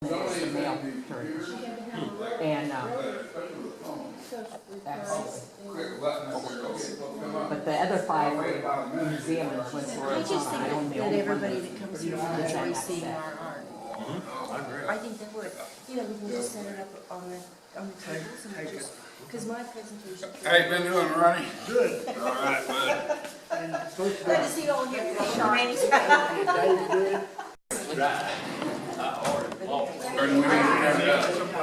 It's the male church. And but the other 5 were museums when I just think I don't that know. everybody that comes here would enjoy seeing set. our art. I think they would. You know, we can just set it up on the tables and just, because my presentation. How you been doing, Ronnie? Good. All right, bud. Good to see all here.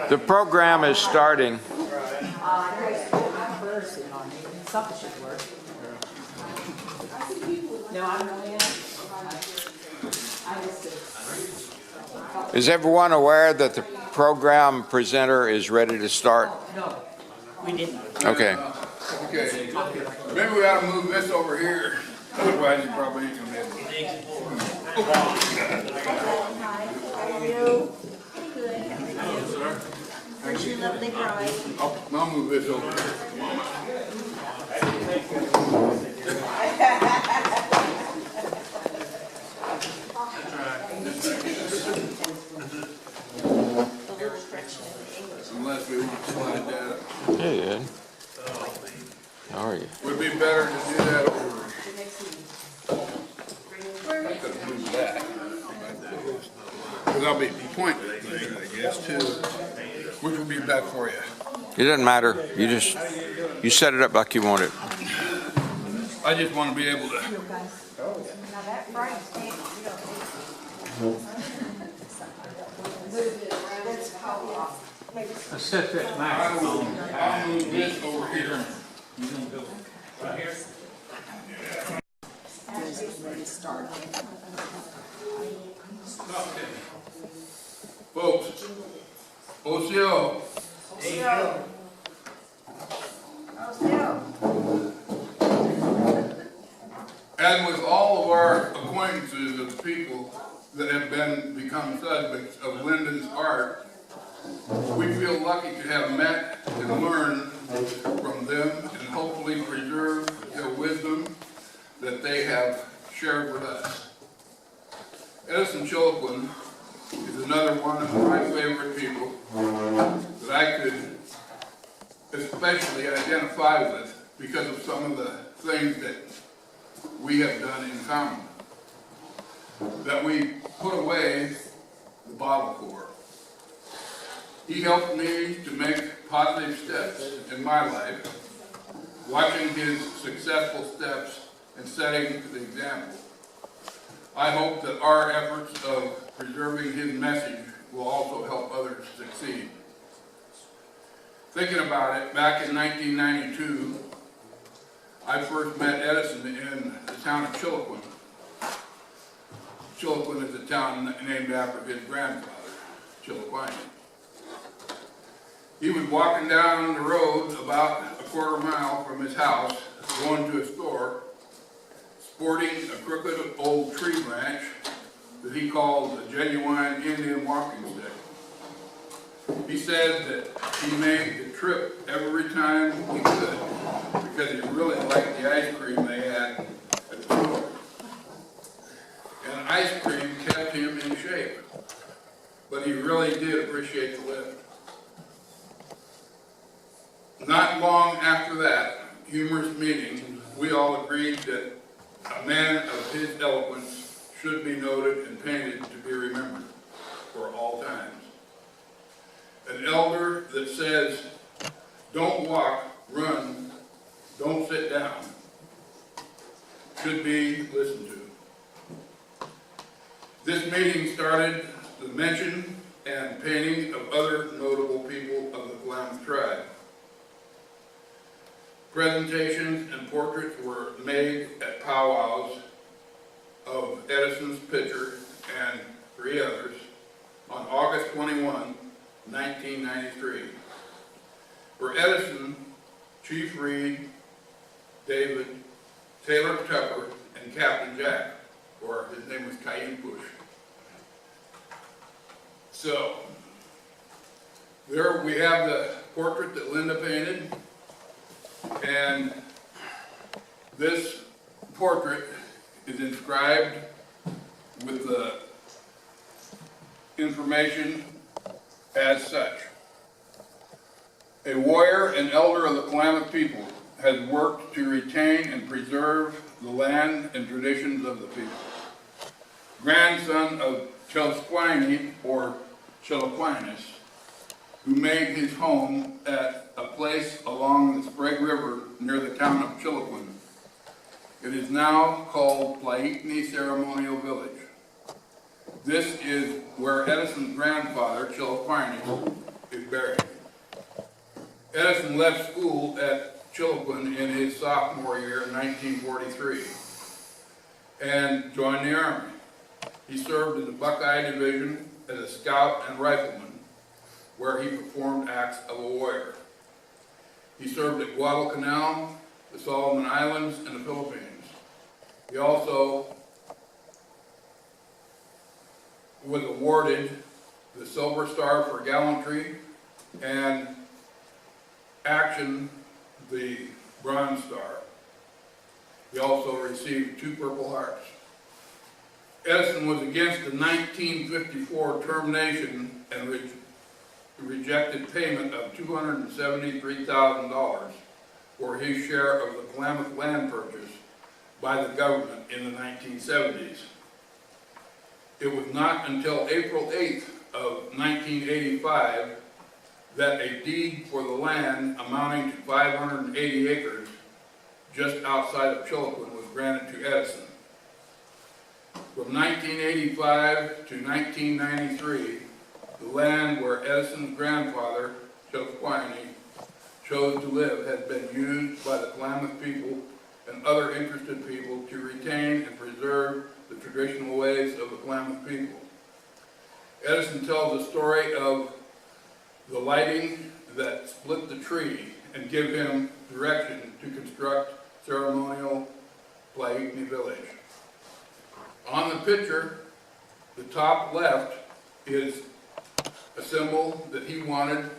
The program is starting. Something should work. No, I'm really Is everyone aware that the program presenter is ready to start? No, we didn't. Okay. Okay, maybe we ought to move this over here, otherwise you probably ain't gonna be able to. Hi, how are you? Good. Where's your lovely bride? I'll move this over here. Unless we want to slide that. Hey, Ed. How are you? Would be better to do that over. I could move that. Because I'll be pointing at things, I guess, too. Which would be best for you? It doesn't matter. You set it up like you want it. I just want to be able to. Now that bride's taking, you don't Let's set that microphone. I'll move this over here. Folks, OCO. And with all of our acquaintances of the people that have become subjects of Linda's art, we feel lucky to have met and learned from them and hopefully preserve the wisdom that they have shared with us. Edison Chiloquin is another one of my favorite people that I could especially identify with because of some of the things that we have done in common. That we put away the bottle for. He helped me to make positive steps in my life, watching his successful steps and setting the example. I hope that our efforts of preserving his message will also help others succeed. Thinking about it, back in 1992, I first met Edison in the town of Chiloquin. Chiloquin is a town named after his grandfather, Chiloquin. He was walking down the road about a quarter mile from his house, going to a store, sporting a crooked old tree branch that he called a genuine Indian walking stick. He said that he made the trip every time he could because he really liked the ice cream they had at the store. And ice cream kept him in shape, but he really did appreciate the lift. Not long after that humorous meeting, we all agreed that a man of his eloquence should be noted and painted to be remembered for all times. An elder that says, don't walk, run, don't sit down, should be listened to. This meeting started the mention and painting of other notable people of the Klamath tribe. Presentations and portraits were made at powwows of Edison's picture and 3 others on August 21, 1993. For Edison, Chief Reed, David, Taylor Tupper, and Captain Jack, or his name was Cayenne Bush. So, there we have the portrait that Linda painted. And this portrait is inscribed with the information as such. A warrior and elder of the Klamath people has worked to retain and preserve the land and traditions of the people. Grandson of Chiloquin, or Chiloquinus, who made his home at a place along the Sprague River near the town of Chiloquin. It is now called Tinney Ceremonial Village. This is where Edison's grandfather, Chiloquinus, is buried. Edison left school at Chiloquin in his sophomore year in 1943 and joined the Army. He served in the Buckeye Division as a scout and rifleman, where he performed acts of a warrior. He served at Guadalcanal, the Solomon Islands, and the Philippines. He also was awarded the Silver Star for gallantry and action, the Bronze Star. He also received 2 Purple Hearts. Edison was against the 1954 termination and rejected payment of $273,000 for his share of the Klamath land purchase by the government in the 1970s. It was not until April 8th of 1985 that a deed for the land amounting to 580 acres just outside of Chiloquin was granted to Edison. From 1985 to 1993, the land where Edison's grandfather, Chiloquin, chose to live has been used by the Klamath people and other interested people to retain and preserve the traditional ways of the Klamath people. Edison tells the story of the lighting that split the tree and give him direction to construct ceremonial Tinney Village. On the picture, the top left is a symbol that he wanted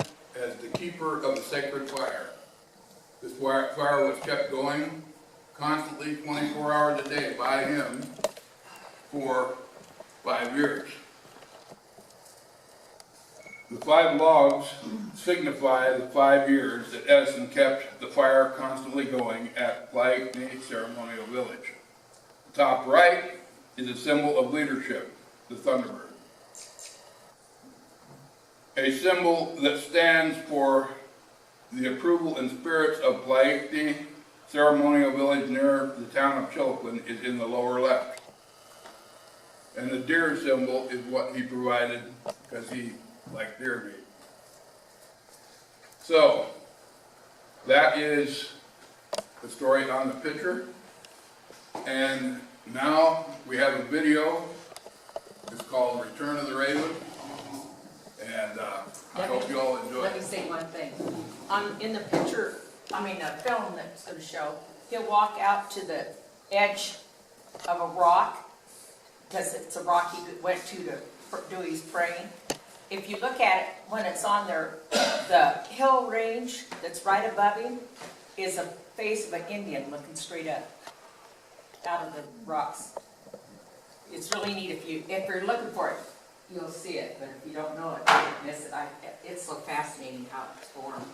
as the keeper of the sacred fire. This fire was kept going constantly 24 hours a day by him for 5 years. The 5 logs signify the 5 years that Edison kept the fire constantly going at Tinney Ceremonial Village. The top right is a symbol of leadership, the Thunderbird. A symbol that stands for the approval and spirits of Tinney Ceremonial Village near the town of Chiloquin is in the lower left. And the deer symbol is what he provided because he liked deer meat. So, that is the story on the picture. And now we have a video. It's called Return of the Raven. And I hope you all enjoy Let me it. say one thing. In the picture, the film that's going to show, he'll walk out to the edge of a rock, because it's a rock he went to do his praying. If you look at it, when it's on there, the hill range that's right above him is a face of an Indian looking straight up out of the rocks. It's really neat. If you're looking for it, you'll see it, but if you don't know it, you'll miss it. It's so fascinating how it's formed.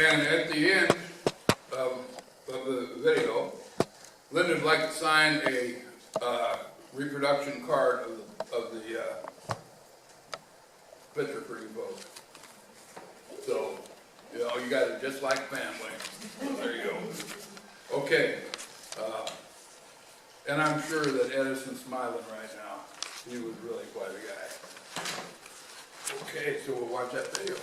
And at the end of the video, Linda would like to sign a reproduction card of the picture for you both. So, you guys are just like family. There you go. Okay. And I'm sure that Edison's smiling right now. He was really quite a guy. Okay, so we'll watch that video.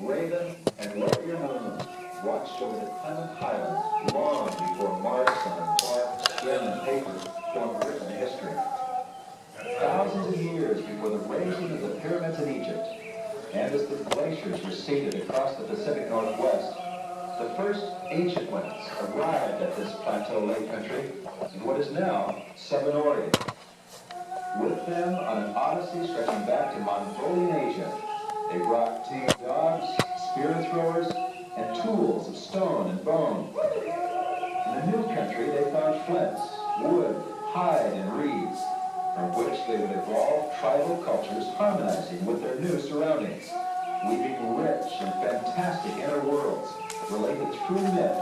Raven and Warrior Moon watched over the Klamath Highlands long before marks on bark, skin, and paper formed written history. Thousands of years before the raising of the pyramids in Egypt, and as the glaciers receded across the Pacific Northwest, The first ancient ones arrived at this plateau lake country in what is now southern Oregon. With them on an odyssey stretching back to Mongolian Asia, they brought tame dogs, spear throwers, and tools of stone and bone. In the new country, they found flints, wood, hide, and reeds, from which they would evolve tribal cultures harmonizing with their new surroundings, weaving rich and fantastic inner worlds related through myth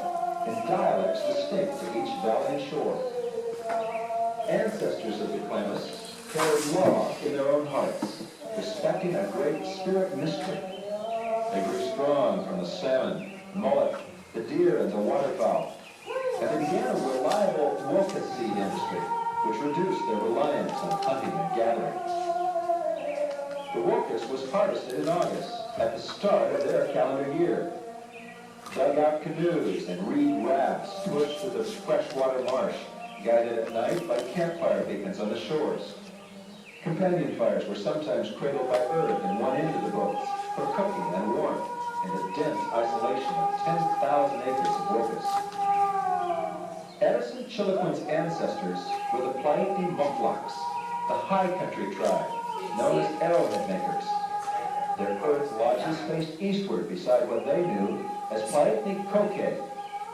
in dialects distinct to each valley and shore. Ancestors of the Klamath carried law in their own hearts, respecting a great spirit mystery. They grew strong from the salmon, mullet, the deer, and the waterfowl, and they began a reliable wocus seed industry, which reduced their reliance on hunting and gathering. The wocus was harvested in August, at the start of their calendar year. Dugout canoes and reed rafts pushed through the freshwater marsh, guided at night by campfire beacons on the shores. Companion fires were sometimes cradled by earth in one end of the boats for cooking and warmth in the dense isolation of 10,000 acres of wocus. Edison Chiloquin's ancestors were the Plaitni Mokloks, the high country tribe, known as arrowhead makers. Their earth lodges faced eastward beside what they knew as Plaitni Koke,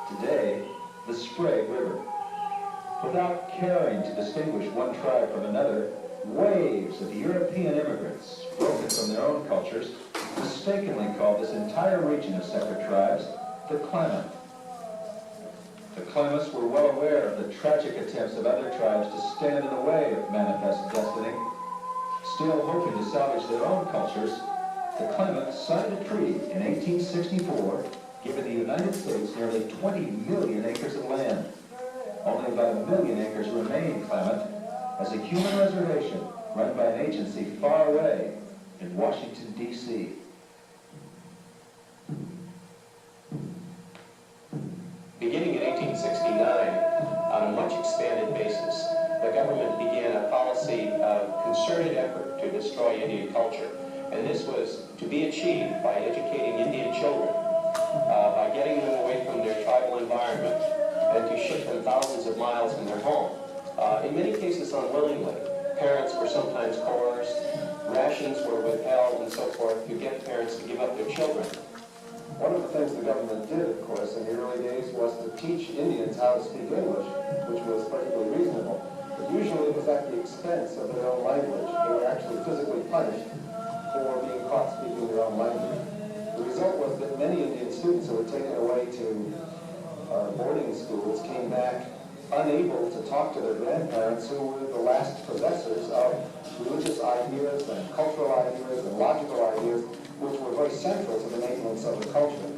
today the Sprague River. Without caring to distinguish one tribe from another, waves of European immigrants, broken from their own cultures, mistakenly called this entire region of separate tribes the Klamath. The Klamaths were well aware of the tragic attempts of other tribes to stand in the way of manifest destiny. Still hoping to salvage their own cultures, the Klamaths signed a treaty in 1864, giving the United States nearly 20 million acres of land. Only about 1 million acres remain Klamath as a human reservation run by an agency far away in Washington, D.C. Beginning in 1869, on a much expanded basis, the government began a policy of concerted effort to destroy Indian culture. And this was to be achieved by educating Indian children, by getting them away from their tribal environment, and to ship them thousands of miles from their home. In many cases unwillingly. Parents were sometimes coerced, rations were withheld, and so forth, to get parents to give up their children. One of the things the government did, of course, in the early days was to teach Indians how to speak English, which was perfectly reasonable. But usually it was at the expense of their own language. They were actually physically punished for being caught speaking their own language. The result was that many Indian students who were taken away to boarding schools came back unable to talk to their grandparents, who were the last possessors of religious ideas and cultural ideas and logical ideas, which were very central to the maintenance of the culture.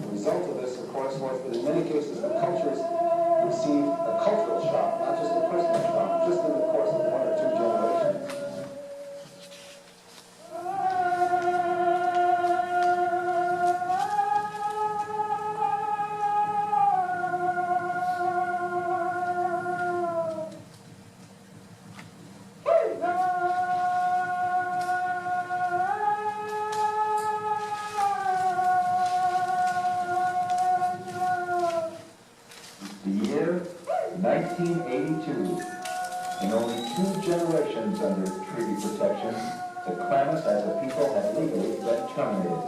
The result of this, of course, was that in many cases the cultures received a cultural shock, not just a personal shock, just in the course of 1 or 2 generations. The year 1982. In only 2 generations under treaty protection, the Klamath as a people had legally been terminated.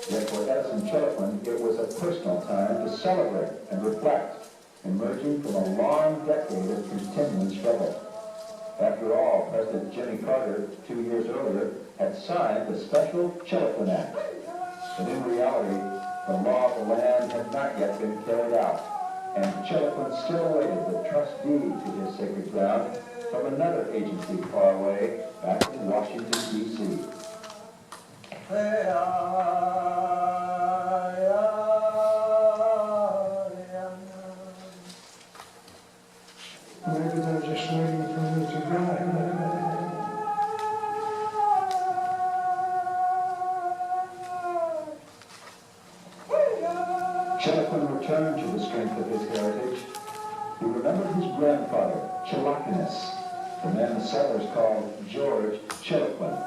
Yet for Edison Chiloquin, it was a personal time to celebrate and reflect, emerging from a long decade of continuing struggle. After all, President Jimmy Carter, 2 years earlier, had signed the special Chiloquin Act. But in reality, the law of the land had not yet been carried out, and Chiloquin still awaited the trust deed to his sacred ground from another agency far away, back in Washington, D.C. Maybe they're just waiting for me to die. Chiloquin returned to the strength of his heritage. He remembered his grandfather, Chiloquinus, the man the settlers called George Chiloquin.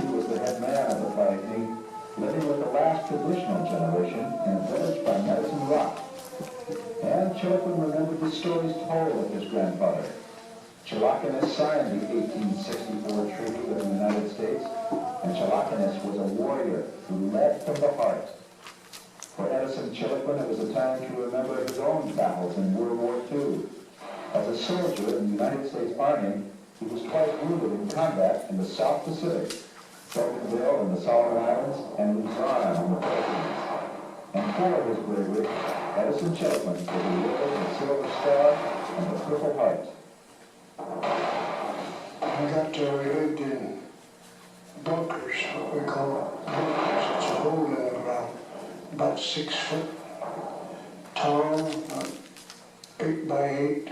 He was the head man of the Plaitni, living with the last traditional generation in a village by Medicine Rock. And Chiloquin remembered the stories told of his grandfather. Chiloquin signed the 1864 treaty with the United States, and Chiloquin was a warrior who led from the heart. For Edison Chiloquin, it was a time to remember his own battles in World War II. As a soldier in the United States Army, he was twice wounded in combat in the South Pacific, Bougainville in the Solomon Islands, and Luzon in the Philippines. And for his bravery, Edison Chiloquin was awarded the Silver Star and the Purple Heart. I got there, we lived in bunkers, what we call bunkers. It's a hole in the ground, about 6 foot tall, about 8 by 8.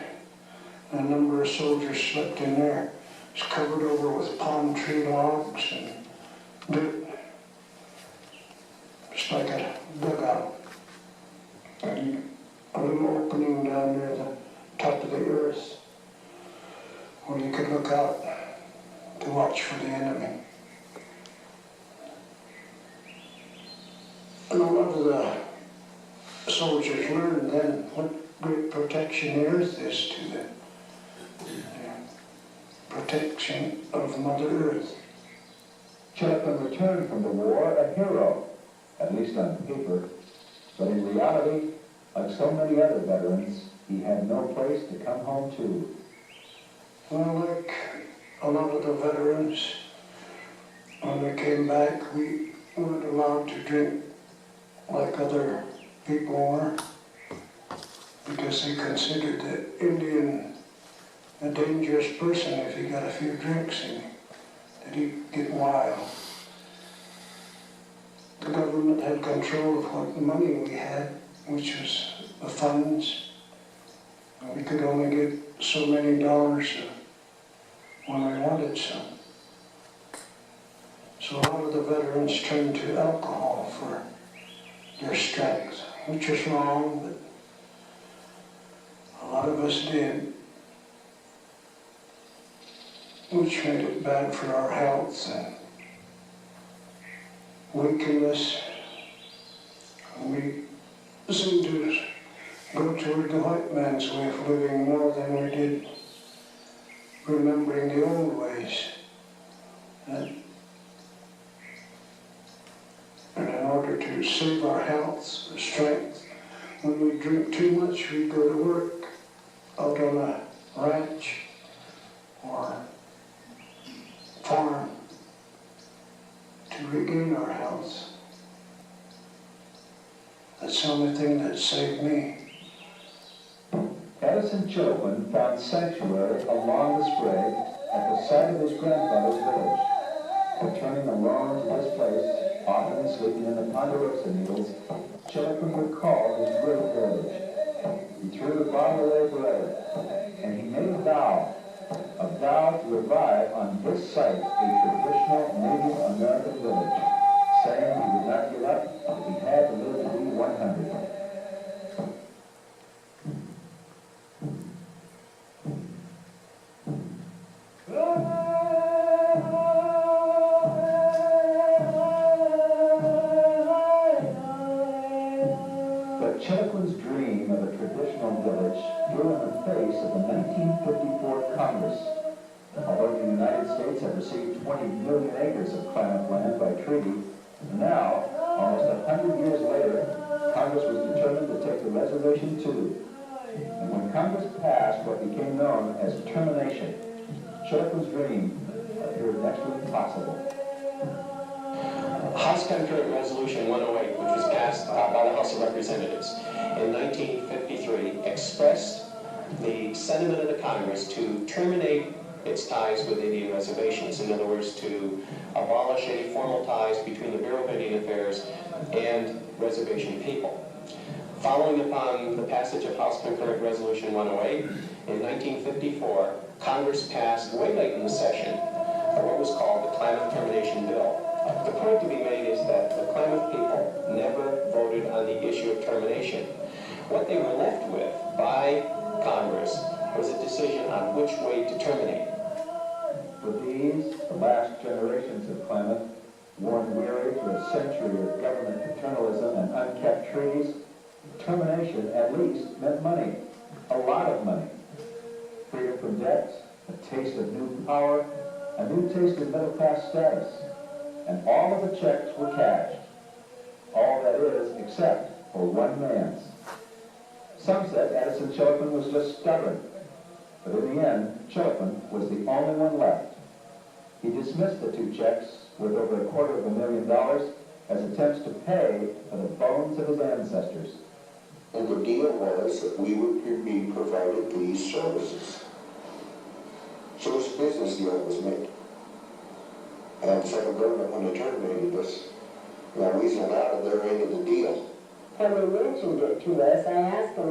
And a number of soldiers slept in there. It's covered over with palm tree logs and dirt. It's like a dugout. And a little opening down near the top of the earth where you could look out to watch for the enemy. And a lot of the soldiers learned then what great protection the earth is to them. Protection of Mother Earth. Chiloquin returned from the war a hero, at least on paper, but in reality, like so many other veterans, he had no place to come home to. Well, like a lot of the veterans, when they came back, we weren't allowed to drink like other people were, because they considered the Indian a dangerous person if he got a few drinks in him, that he'd get wild. The government had control of what money we had, which was the funds. And we could only get so many dollars when we wanted some. So a lot of the veterans turned to alcohol for their strength, which was wrong, but a lot of us did, which made it bad for our health and weakened us. We seemed to go toward the white man's way of living more than we did remembering the old ways. And in order to save our health, our strength, when we drink too much, we go to work out on a ranch or farm to regain our health. That's the only thing that saved me. Edison Chiloquin found sanctuary along the Sprague at the site of his grandfather's village. Returning alone to his place, often sleeping in the ponderosa needles, Chiloquin recalled his great heritage. He threw the bottle away forever, and he made a vow to revive on this site a traditional Native American village, saying he would not give up if he had to live to be 100. But Chiloquin's dream of a traditional village grew in the face of the 1954 Congress. Although the United States had received 20 million acres of Klamath land by treaty, now, almost 100 years later, Congress was determined to take the reservation too. And when Congress passed what became known as termination, Chiloquin's dream appeared next to impossible. House Concurrent Resolution 108, which was passed by the House of Representatives in 1953, expressed the sentiment of the Congress to terminate its ties with Indian reservations. In other words, to abolish any formal ties between the Bureau of Indian Affairs and reservation people. Following upon the passage of House Concurrent Resolution 108, in 1954, Congress passed, way late in the session, what was called the Klamath Termination Bill. The point to be made is that the Klamath people never voted on the issue of termination. What they were left with by Congress was a decision on which way to terminate. For these, the last generations of Klamath, Worn weary through a century of government paternalism and unkept treaties, termination at least meant money, a lot of money. Freedom from debt, a taste of new power, a new taste of middle-class status, and all of the checks were cashed. All that is, except for one man's. Some said Edison Chiloquin was just stubborn, but in the end, Chiloquin was the only one left. He dismissed the two checks worth over $250,000 as attempts to pay for the bones of his ancestors. And the deal was that we would be provided these services. So this business deal was made. And the federal government, when they terminated us, weaseled out of their end of the deal. When they mentioned it to us, I asked them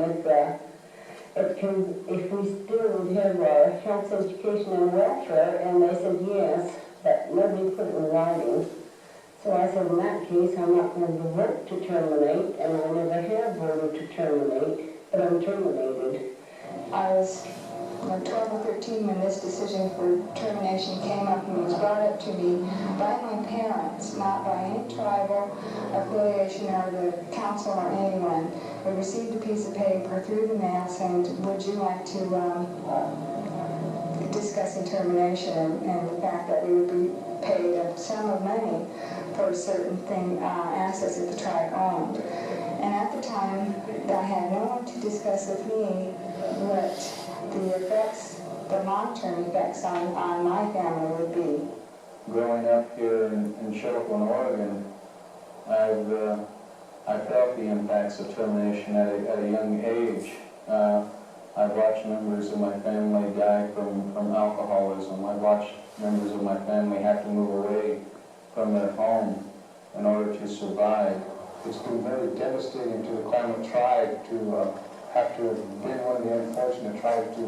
if we still would have our health, education, and welfare, and they said yes, but nobody put it in writing. So I said, in that case, I'm not going to vote to terminate, and I never have voted to terminate, but I'm terminated. I was 12 or 13 when this decision for termination came up, and it was brought up to me by my parents, not by any tribal affiliation or the council or anyone. We received a piece of paper through the mail saying, would you like to discuss termination, and the fact that we would be paid a sum of money for certain assets that the tribe owned. And at the time, I had no one to discuss with me what the long-term effects on my family would be. Growing up here in Chiloquin, Oregon, I felt the impacts of termination at a young age. I've watched members of my family die from alcoholism. I've watched members of my family have to move away from their home in order to survive. It's been very devastating to the Klamath tribe to have to have been one of the unfortunate tribes to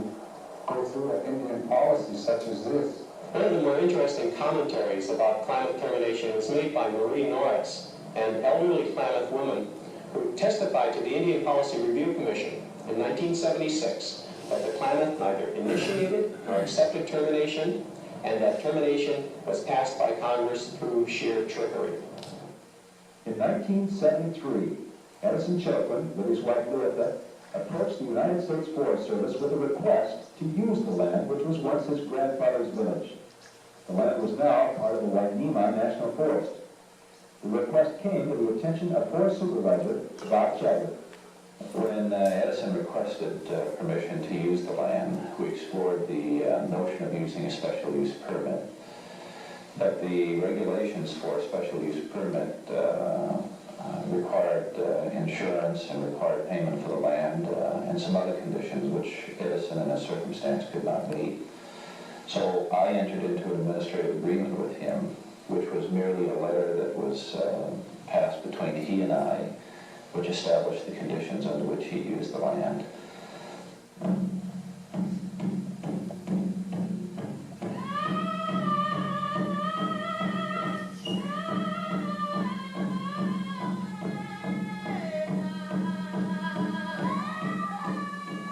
go through an Indian policy such as this. One of the more interesting commentaries about Klamath termination was made by Marie Norris, an elderly Klamath woman who testified to the Indian Policy Review Commission in 1976 that the Klamath neither initiated nor accepted termination, and that termination was passed by Congress through sheer trickery. In 1973, Edison Chiloquin, with his wife Leitha, approached the United States Forest Service with a request to use the land which was once his grandfather's village. The land was now part of the Wainema National Forest. The request came to the attention of Forest Supervisor Bob Chadwick. When Edison requested permission to use the land, we explored the notion of using a special use permit. But the regulations for a special use permit required insurance and required payment for the land and some other conditions which Edison in this circumstance could not meet. So I entered into an administrative agreement with him, which was merely a letter that was passed between he and I, which established the conditions under which he used the land.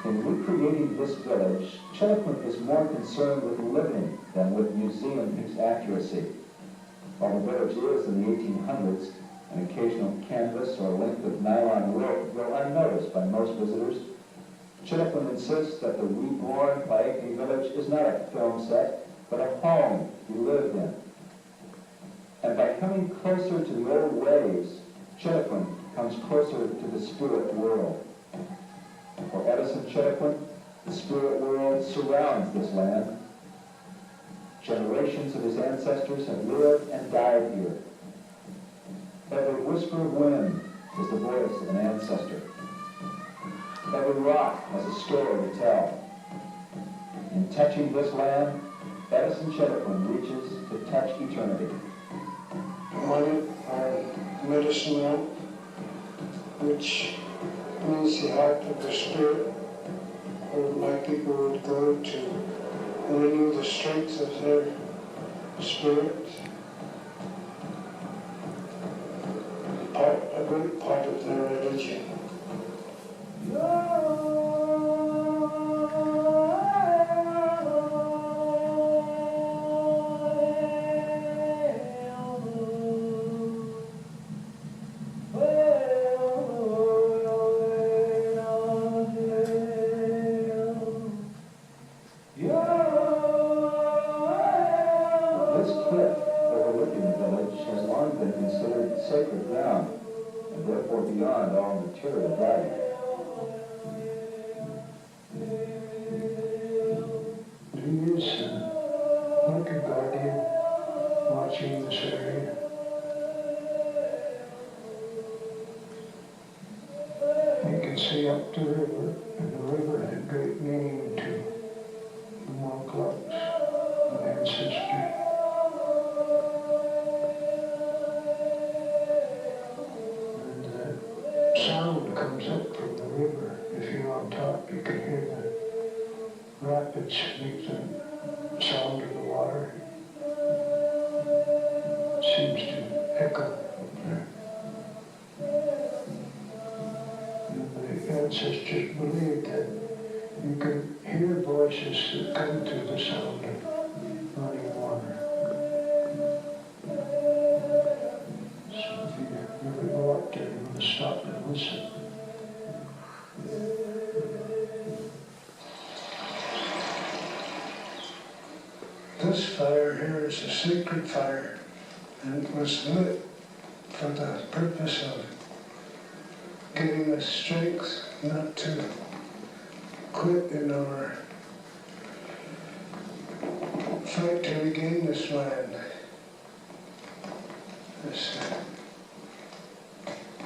In recreating this village, Chiloquin is more concerned with living than with museum accuracy. While the village is, in the 1800s, an occasional canvas or length of nylon rope go unnoticed by most visitors, Chiloquin insists that the reborn Paekni village is not a film set, but a home he lived in. And by coming closer to the old ways, Chiloquin comes closer to the spirit world. For Edison Chiloquin, the spirit world surrounds this land. Generations of his ancestors have lived and died here. Every whisper of wind is the voice of an ancestor. Every rock has a story to tell. In touching this land, Edison Chiloquin reaches to touch eternity. Money or medicine lamp, which means the heart of the spirit, where my people would go to renew the strength of their spirit. A great part of their religion. This cliff overlooking the village has long been considered sacred ground, and therefore beyond all material value. He is like a guardian watching this area. You can see up the river, and the river had great meaning to the Monklocks, the ancestors. And the sound comes up from the river. If you're on top, you can hear the rapids make the sound of the water. It seems to echo up there. And the ancestors believed that you can hear voices that come through the sound of running water. So if you ever go up there, you want to stop and listen. This fire here is a sacred fire, and it was lit for the purpose of giving us strength not to quit in our fight to regain this land.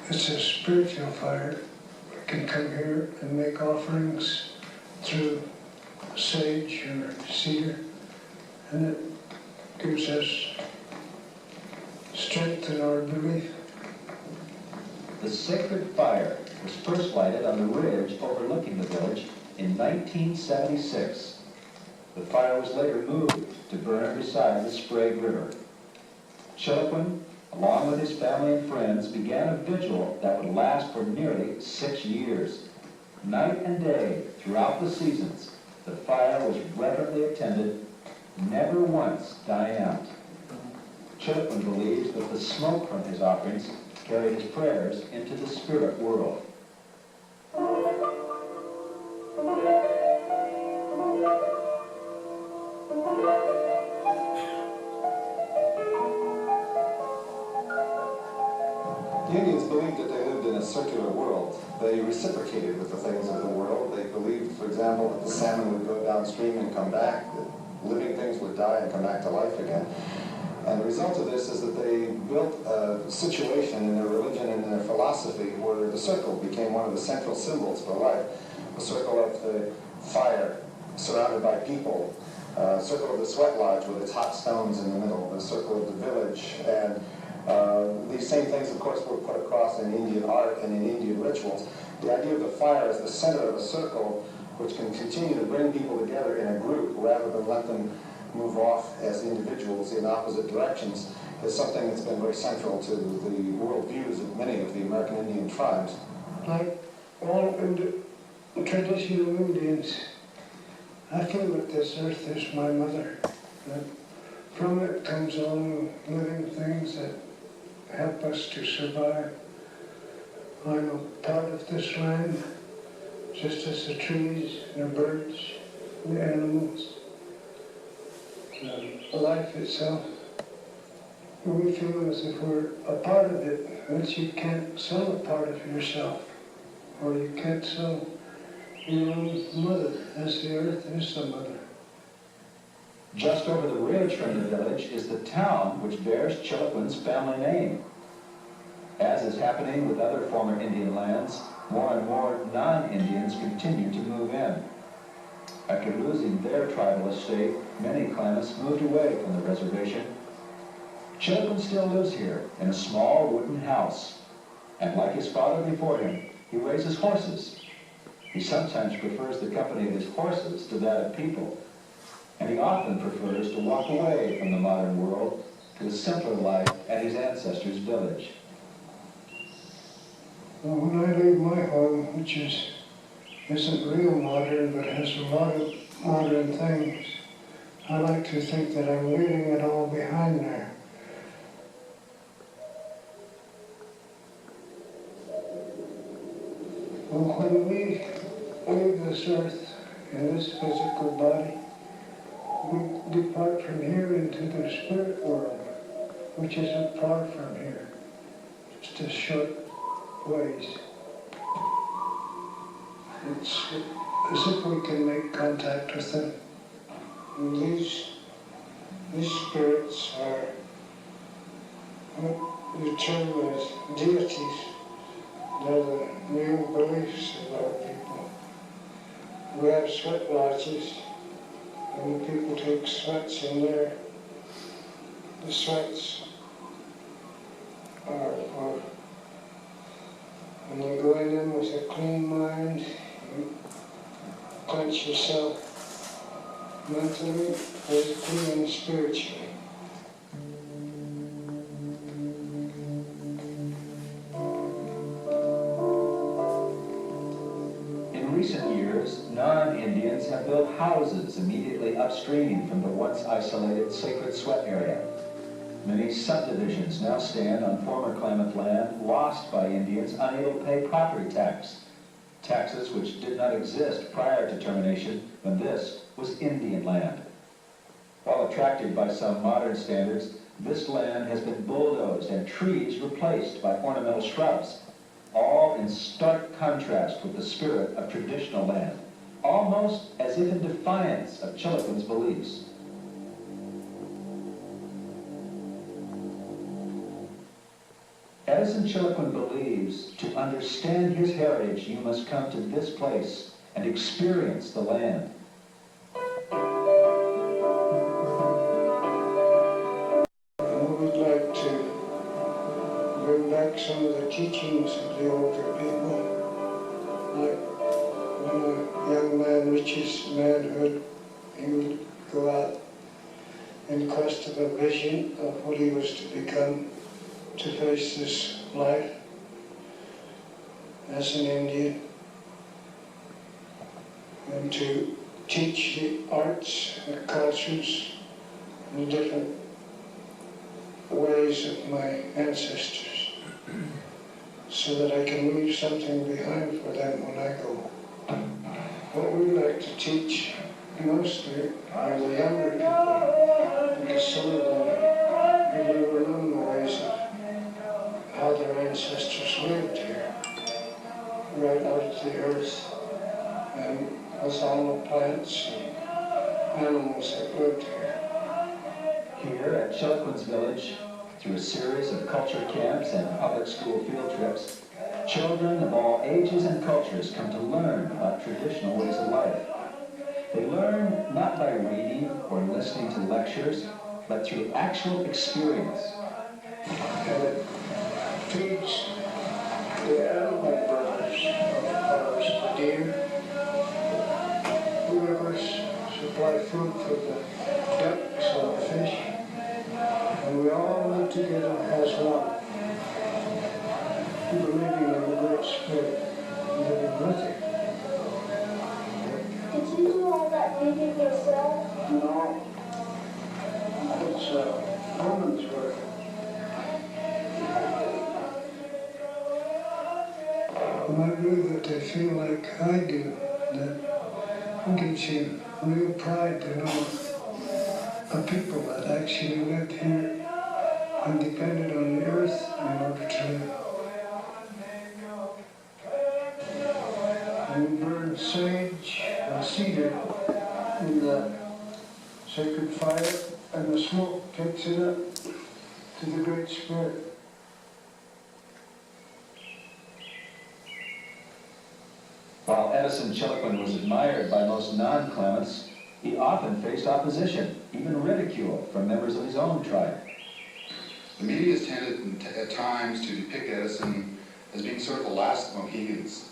It's a spiritual fire. We can come here and make offerings through sage or cedar, and it gives us strength in our belief. The sacred fire was first lighted on the ridge overlooking the village in 1976. The fire was later moved to burn beside the Sprague River. Chiloquin, along with his family and friends, began a vigil that would last for nearly 6 years. Night and day, throughout the seasons, the fire was reverently attended, never once dying out. Chiloquin believes that the smoke from his offerings carried his prayers into the spirit world. The Indians believed that they lived in a circular world. They reciprocated with the things of the world. They believed, for example, that the salmon would go downstream and come back, that living things would die and come back to life again. And the result of this is that they built a situation in their religion and in their philosophy where the circle became one of the central symbols for life. The circle of the fire surrounded by people, circle of the sweat lodge with its hot stones in the middle, the circle of the village, and these same things, of course, were put across in Indian art and in Indian rituals. The idea of the fire as the center of a circle which can continue to bring people together in a group rather than let them move off as individuals in opposite directions is something that's been very central to the worldviews of many of the American Indian tribes. Like all the traditional Indians, I feel that this earth is my mother. That from it comes all living things that help us to survive. I'm a part of this land, just as the trees and the birds, the animals, life itself. We feel as if we're a part of it, but you can't sell a part of yourself, or you can't sell your own mother, as the earth is the mother. Just over the ridge from the village is the town which bears Chiloquin's family name. As is happening with other former Indian lands, more and more non-Indians continue to move in. After losing their tribal estate, many Klamaths moved away from the reservation. Chiloquin still lives here in a small wooden house, and like his father before him, he raises horses. He sometimes prefers the company of his horses to that of people, and he often prefers to walk away from the modern world to a simpler life at his ancestors' village. Well, when I leave my home, which isn't real modern, but has a lot of modern things, I like to think that I'm leaving it all behind there. Well, when we leave this earth in this physical body, we depart from here into the spirit world, which isn't far from here, just a short ways. It's as if we can make contact with them. And these spirits are what you term as deities. They're the real beliefs of our people. We have sweat lodges, and the people take sweats in there. The sweats are for when you go in them with a clean mind, you cleanse yourself mentally, physically, and spiritually. In recent years, non-Indians have built houses immediately upstream from the once isolated sacred sweat area. Many subdivisions now stand on former Klamath land lost by Indians unable to pay property tax. Taxes which did not exist prior to termination when this was Indian land. While attractive by some modern standards, this land has been bulldozed and trees replaced by ornamental shrubs, all in stark contrast with the spirit of traditional land, almost as if in defiance of Chiloquin's beliefs. Edison Chiloquin believes to understand his heritage, you must come to this place and experience the land. We'd like to bring back some of the teachings of the older people. Like when a young man reaches manhood, he would go out in quest of a vision of what he was to become, to face this life as an Indian, and to teach the arts and cultures and the different ways of my ancestors, so that I can leave something behind for them when I go. What we like to teach mostly are the younger people, because some of them have never known the ways of how their ancestors lived here, right out of the earth, and with all the plants and animals that lived here. Here at Chiloquin's village, through a series of culture camps and public school field trips, children of all ages and cultures come to learn about traditional ways of life. They learn not by reading or listening to lectures, but through actual experience. And it feeds the animal brothers of ours, the deer. We of course supply food for the ducks and the fish, and we all live together as one, believing in the Great Spirit, living with it. Did you do all that reading yourself? No, it's a woman's work. And I believe that they feel like I do, that gives you real pride to know a people that actually lived here and depended on the earth in order to live. And we burn sage and cedar in the sacred fire, and the smoke takes it up to the Great Spirit. While Edison Chiloquin was admired by most non-Klamaths, he often faced opposition, even ridicule, from members of his own tribe. The media has tended at times to depict Edison as being sort of the last of Mohegans,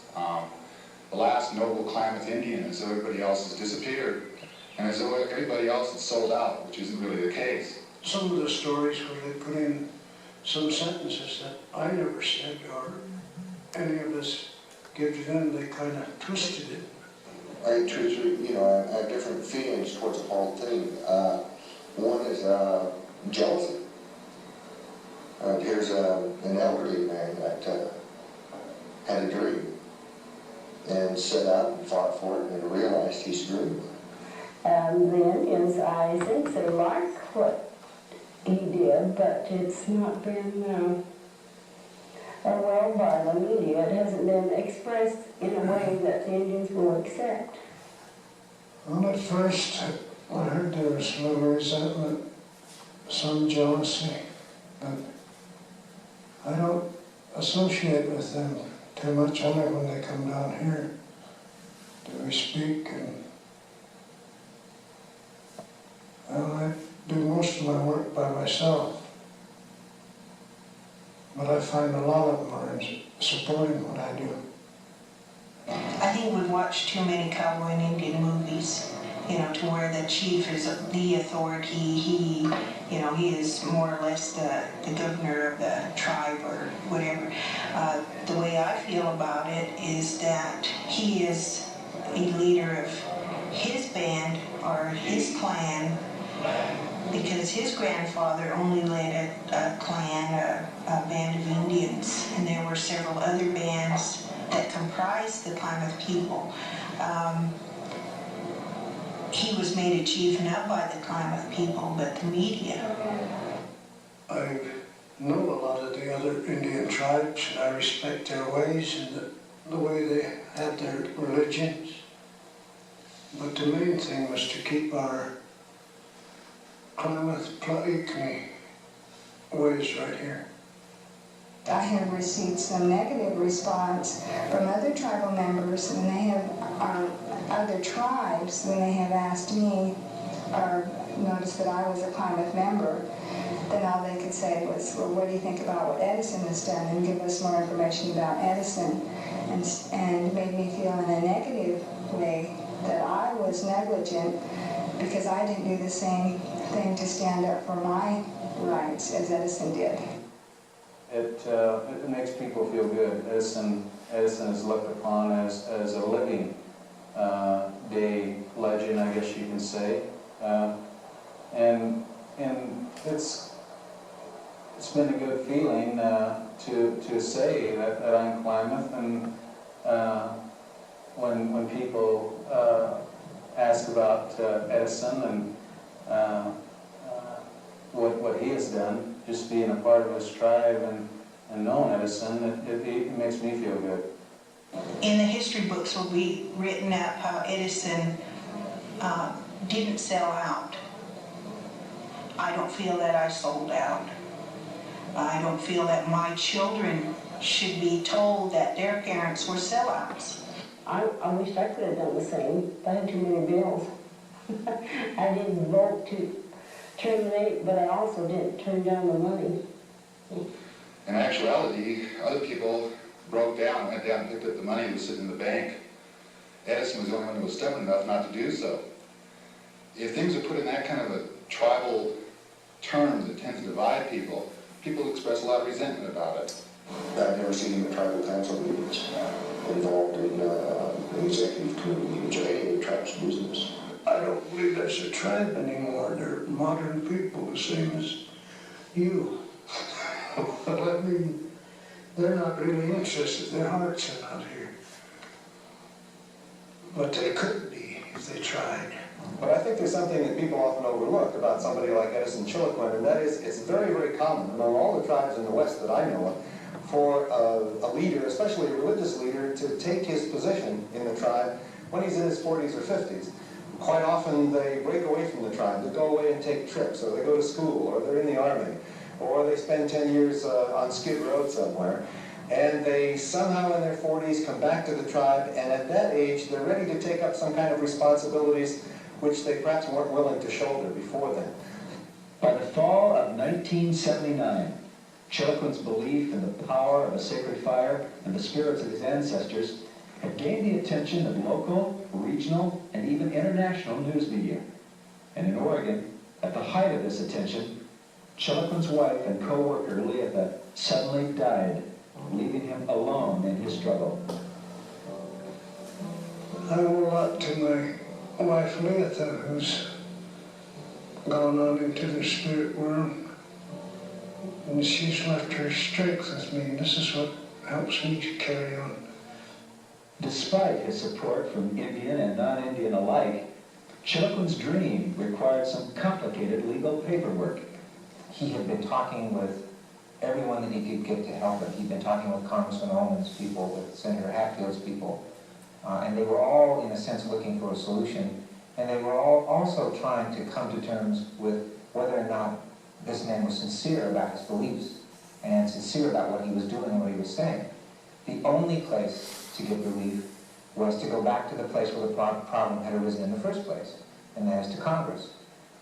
the last noble Klamath Indian, as though everybody else has disappeared, and as though everybody else has sold out, which isn't really the case. Some of the stories where they put in some sentences that I never said or any of us give to them, they kind of twisted it. I have different feelings towards the whole thing. One is jealousy. Here's an elderly man that had a dream and set out and fought for it and realized he's dreamed. The Indians, I think they like what he did, but it's not been well by the media. It hasn't been expressed in a way that the Indians will accept. Well, at first, I heard there was a little resentment, some jealousy, but I don't associate with them too much, only when they come down here do we speak, and well, I do most of my work by myself, but I find a lot of them are supporting what I do. I think we've watched too many cowboy and Indian movies, you know, to where the chief is the authority. He is more or less the governor of the tribe or whatever. The way I feel about it is that he is a leader of his band or his clan, because his grandfather only led a clan, a band of Indians, and there were several other bands that comprised the Klamath people. He was made a chief not by the Klamath people, but the media. I know a lot of the other Indian tribes, and I respect their ways and the way they have their religions. But the main thing was to keep our Klamath Plaikni ways right here. I have received some negative response from other tribal members when they have, other tribes, when they have asked me or noticed that I was a Klamath member. Then all they could say was, well, what do you think about what Edison has done, and give us more information about Edison, and made me feel in a negative way that I was negligent because I didn't do the same thing to stand up for my rights as Edison did. It makes people feel good. Edison is looked upon as a living day legend, I guess you can say, and it's been a good feeling to say that I'm Klamath, and when people ask about Edison and what he has done, just being a part of his tribe and knowing Edison, it makes me feel good. In the history books will be written up how Edison didn't sell out. I don't feel that I sold out. I don't feel that my children should be told that their parents were sellouts. I wish I could have done the same. I had too many bills. I didn't vote to terminate, but I also didn't turn down the money. In actuality, other people broke down, went down and picked up the money that was sitting in the bank. Edison was the only one who was stubborn enough not to do so. If things are put in that kind of a tribal terms that tends to divide people, people express a lot of resentment about it. I've never seen the tribal council meetings involved in an executive committee meetings or any of the tribe's business. I don't believe that's a tribe anymore. They're modern people, the same as you. Well, I mean, they're not really interested. Their hearts are not here. But they could be if they tried. But I think there's something that people often overlook about somebody like Edison Chiloquin, and that is it's very, very common among all the tribes in the West that I know of for a leader, especially a religious leader, to take his position in the tribe when he's in his 40s or 50s. Quite often they break away from the tribe. They go away and take trips, or they go to school, or they're in the army, or they spend 10 years on Skid Row somewhere. And they somehow in their 40s come back to the tribe, and at that age they're ready to take up some kind of responsibilities which they perhaps weren't willing to shoulder before then. By the fall of 1979, Chiloquin's belief in the power of a sacred fire and the spirits of his ancestors had gained the attention of local, regional, and even international news media. And in Oregon, at the height of this attention, Chiloquin's wife and co-worker Leatha suddenly died, leaving him alone in his struggle. I owe a lot to my wife Leatha, who's gone on into the spirit world, and she's left her strength with me, and this is what helps me to carry on. Despite his support from Indian and non-Indian alike, Chiloquin's dream required some complicated legal paperwork. He had been talking with everyone that he could get to help him. He'd been talking with Congressman Ullman's people, with Senator Hatfield's people, and they were all, in a sense, looking for a solution. And they were all also trying to come to terms with whether or not this man was sincere about his beliefs and sincere about what he was doing and what he was saying. The only place to get relief was to go back to the place where the problem had arisen in the first place, and that is to Congress.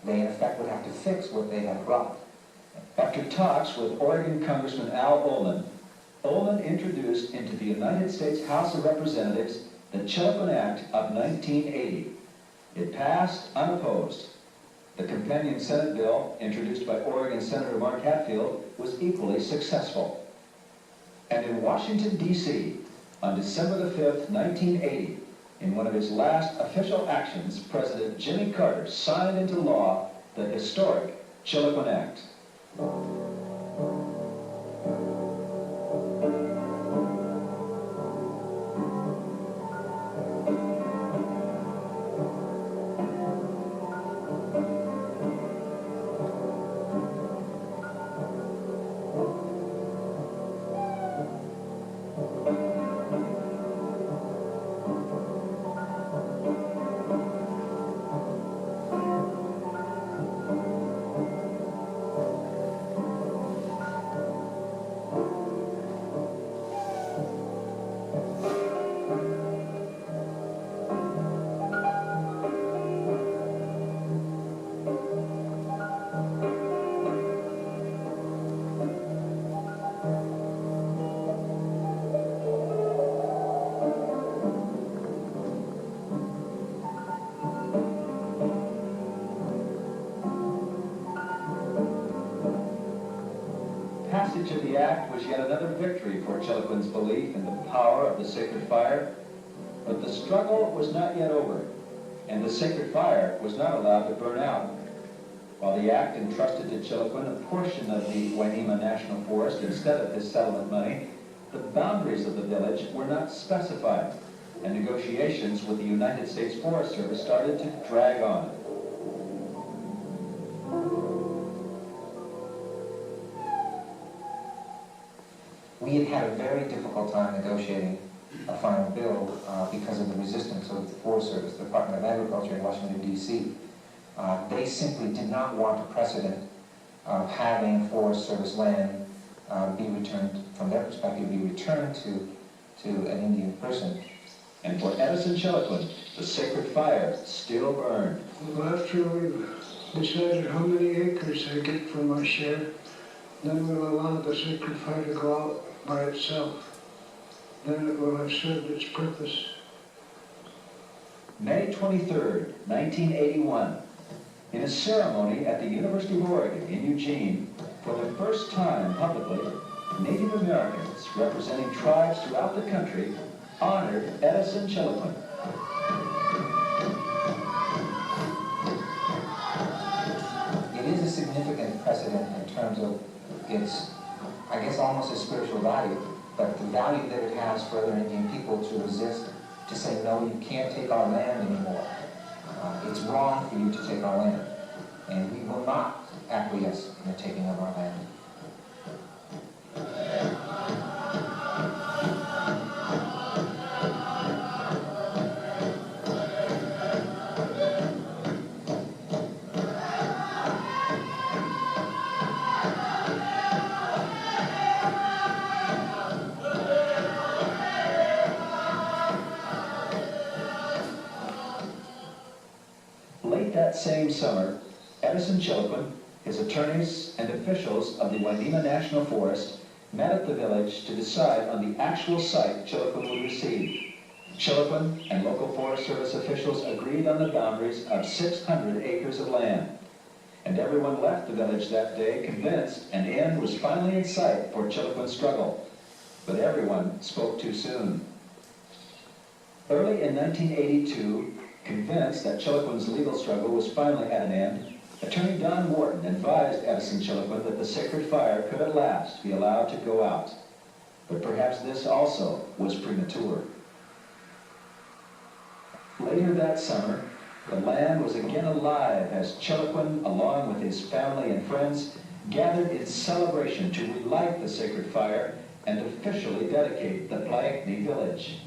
They, in effect, would have to fix what they had brought. After talks with Oregon Congressman Al Ullman, Ullman introduced into the United States House of Representatives the Chiloquin Act of 1980. It passed unopposed. The companion Senate bill, introduced by Oregon Senator Mark Hatfield, was equally successful. And in Washington, D.C., on December the 5th, 1980, in one of his last official actions, President Jimmy Carter signed into law the historic Chiloquin Act. Passage of the act was yet another victory for Chiloquin's belief in the power of the sacred fire, but the struggle was not yet over, and the sacred fire was not allowed to burn out. While the act entrusted to Chiloquin a portion of the Wainima National Forest instead of his settlement money, the boundaries of the village were not specified, and negotiations with the United States Forest Service started to drag on. We had had a very difficult time negotiating a final bill because of the resistance of the Forest Service, the Department of Agriculture in Washington, D.C. They simply did not want a precedent of having Forest Service land be returned, from their perspective, be returned to an Indian person. And for Edison Chiloquin, the sacred fire still burned. Well, after we've decided how many acres I get for my share, then we'll allow the sacred fire to go out by itself. Then it will have served its purpose. May 23rd, 1981, in a ceremony at the University of Oregon in Eugene, for the first time publicly, Native Americans representing tribes throughout the country honored Edison Chiloquin. It is a significant precedent in terms of its, I guess, almost a spiritual value, but the value that it has for other Indian people to resist, to say, no, you can't take our land anymore. It's wrong for you to take our land, and we will not acquiesce in the taking of our land. Late that same summer, Edison Chiloquin, his attorneys, and officials of the Wainima National Forest met at the village to decide on the actual site Chiloquin would receive. Chiloquin and local Forest Service officials agreed on the boundaries of 600 acres of land. And everyone left the village that day convinced an end was finally in sight for Chiloquin's struggle. But everyone spoke too soon. Early in 1982, convinced that Chiloquin's legal struggle was finally at an end, Attorney Don Wharton advised Edison Chiloquin that the sacred fire could at last be allowed to go out. But perhaps this also was premature. Later that summer, The land was again alive as Chiloquin, along with his family and friends, gathered in celebration to relight the sacred fire and officially dedicate the Plaikni village.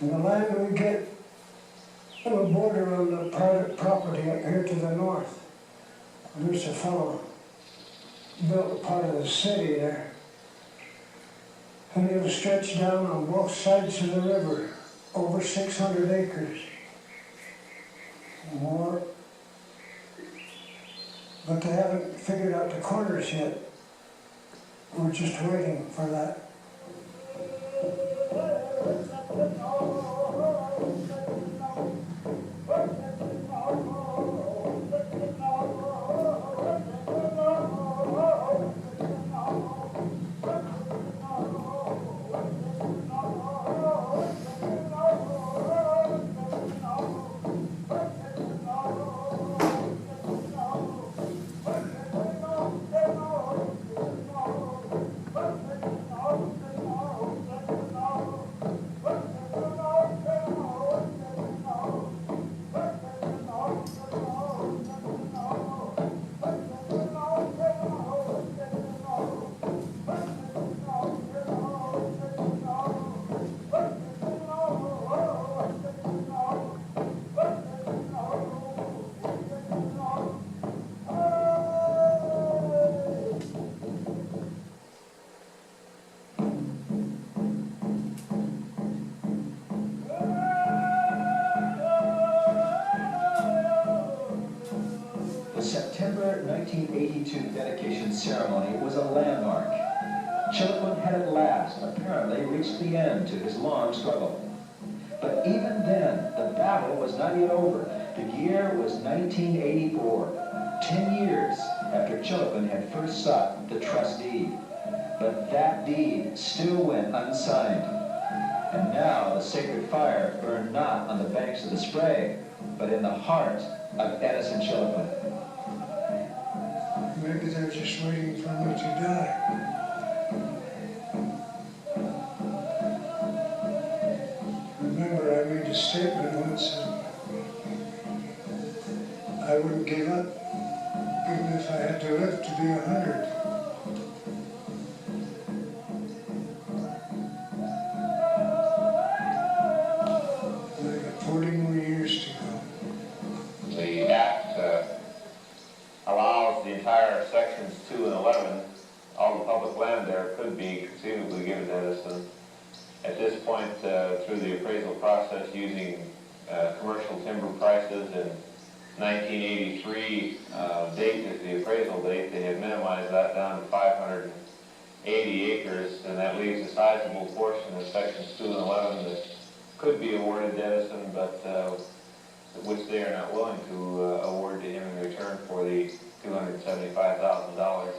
And the land we get will border on the private property up here to the north. There's a fellow built a part of the city there. And it'll stretch down on both sides of the river, over 600 acres. More. But they haven't figured out the corners yet. We're just waiting for that. September 1982 dedication ceremony was a landmark. Chiloquin had at last apparently reached the end to his long struggle. But even then, the battle was not yet over. The year was 1984, 10 years after Chiloquin had first sought the trust deed. But that deed still went unsigned. And now the sacred fire burned not on the banks of the Sprague, but in the heart of Edison Chiloquin. Maybe they're just waiting for me to die. Remember, I made a statement once that I wouldn't give up, even if I had to live to be 100. And I got 40 more years to go. The Act allows the entire sections 2 and 11, all the public land there could be conceivably given to Edison. At this point, through the appraisal process using commercial timber prices in 1983 date as the appraisal date, they had minimized that down to 580 acres, and that leaves a sizable portion of sections 2 and 11 that could be awarded to Edison, but which they are not willing to award to him in return for the $275,000.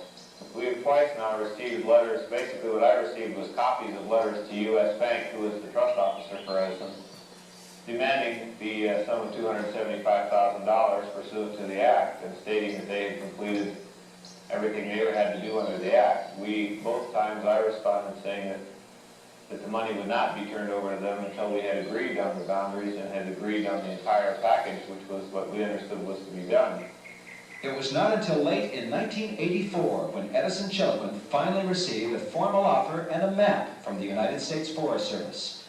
We have twice now received letters. Basically what I received was copies of letters to U.S. Bank, who is the trust officer for Edison, demanding the sum of $275,000 pursuant to the Act and stating that they had completed everything they ever had to do under the Act. Both times I responded saying that the money would not be turned over to them until we had agreed on the boundaries and had agreed on the entire package, which was what we understood was to be done. It was not until late in 1984 when Edison Chiloquin finally received a formal offer and a map from the United States Forest Service.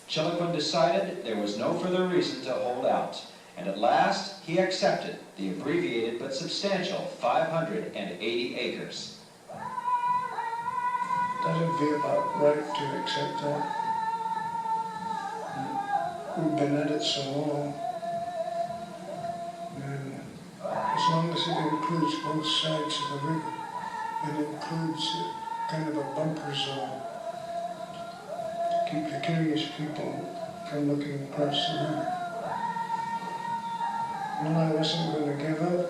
Chiloquin decided there was no further reason to hold out, and at last he accepted the abbreviated but substantial 580 acres. That'd be about right to accept that. We've been at it so long. And as long as it includes both sides of the river, it includes kind of a bumper zone to keep the curious people from looking across the river. Well, I wasn't going to give up.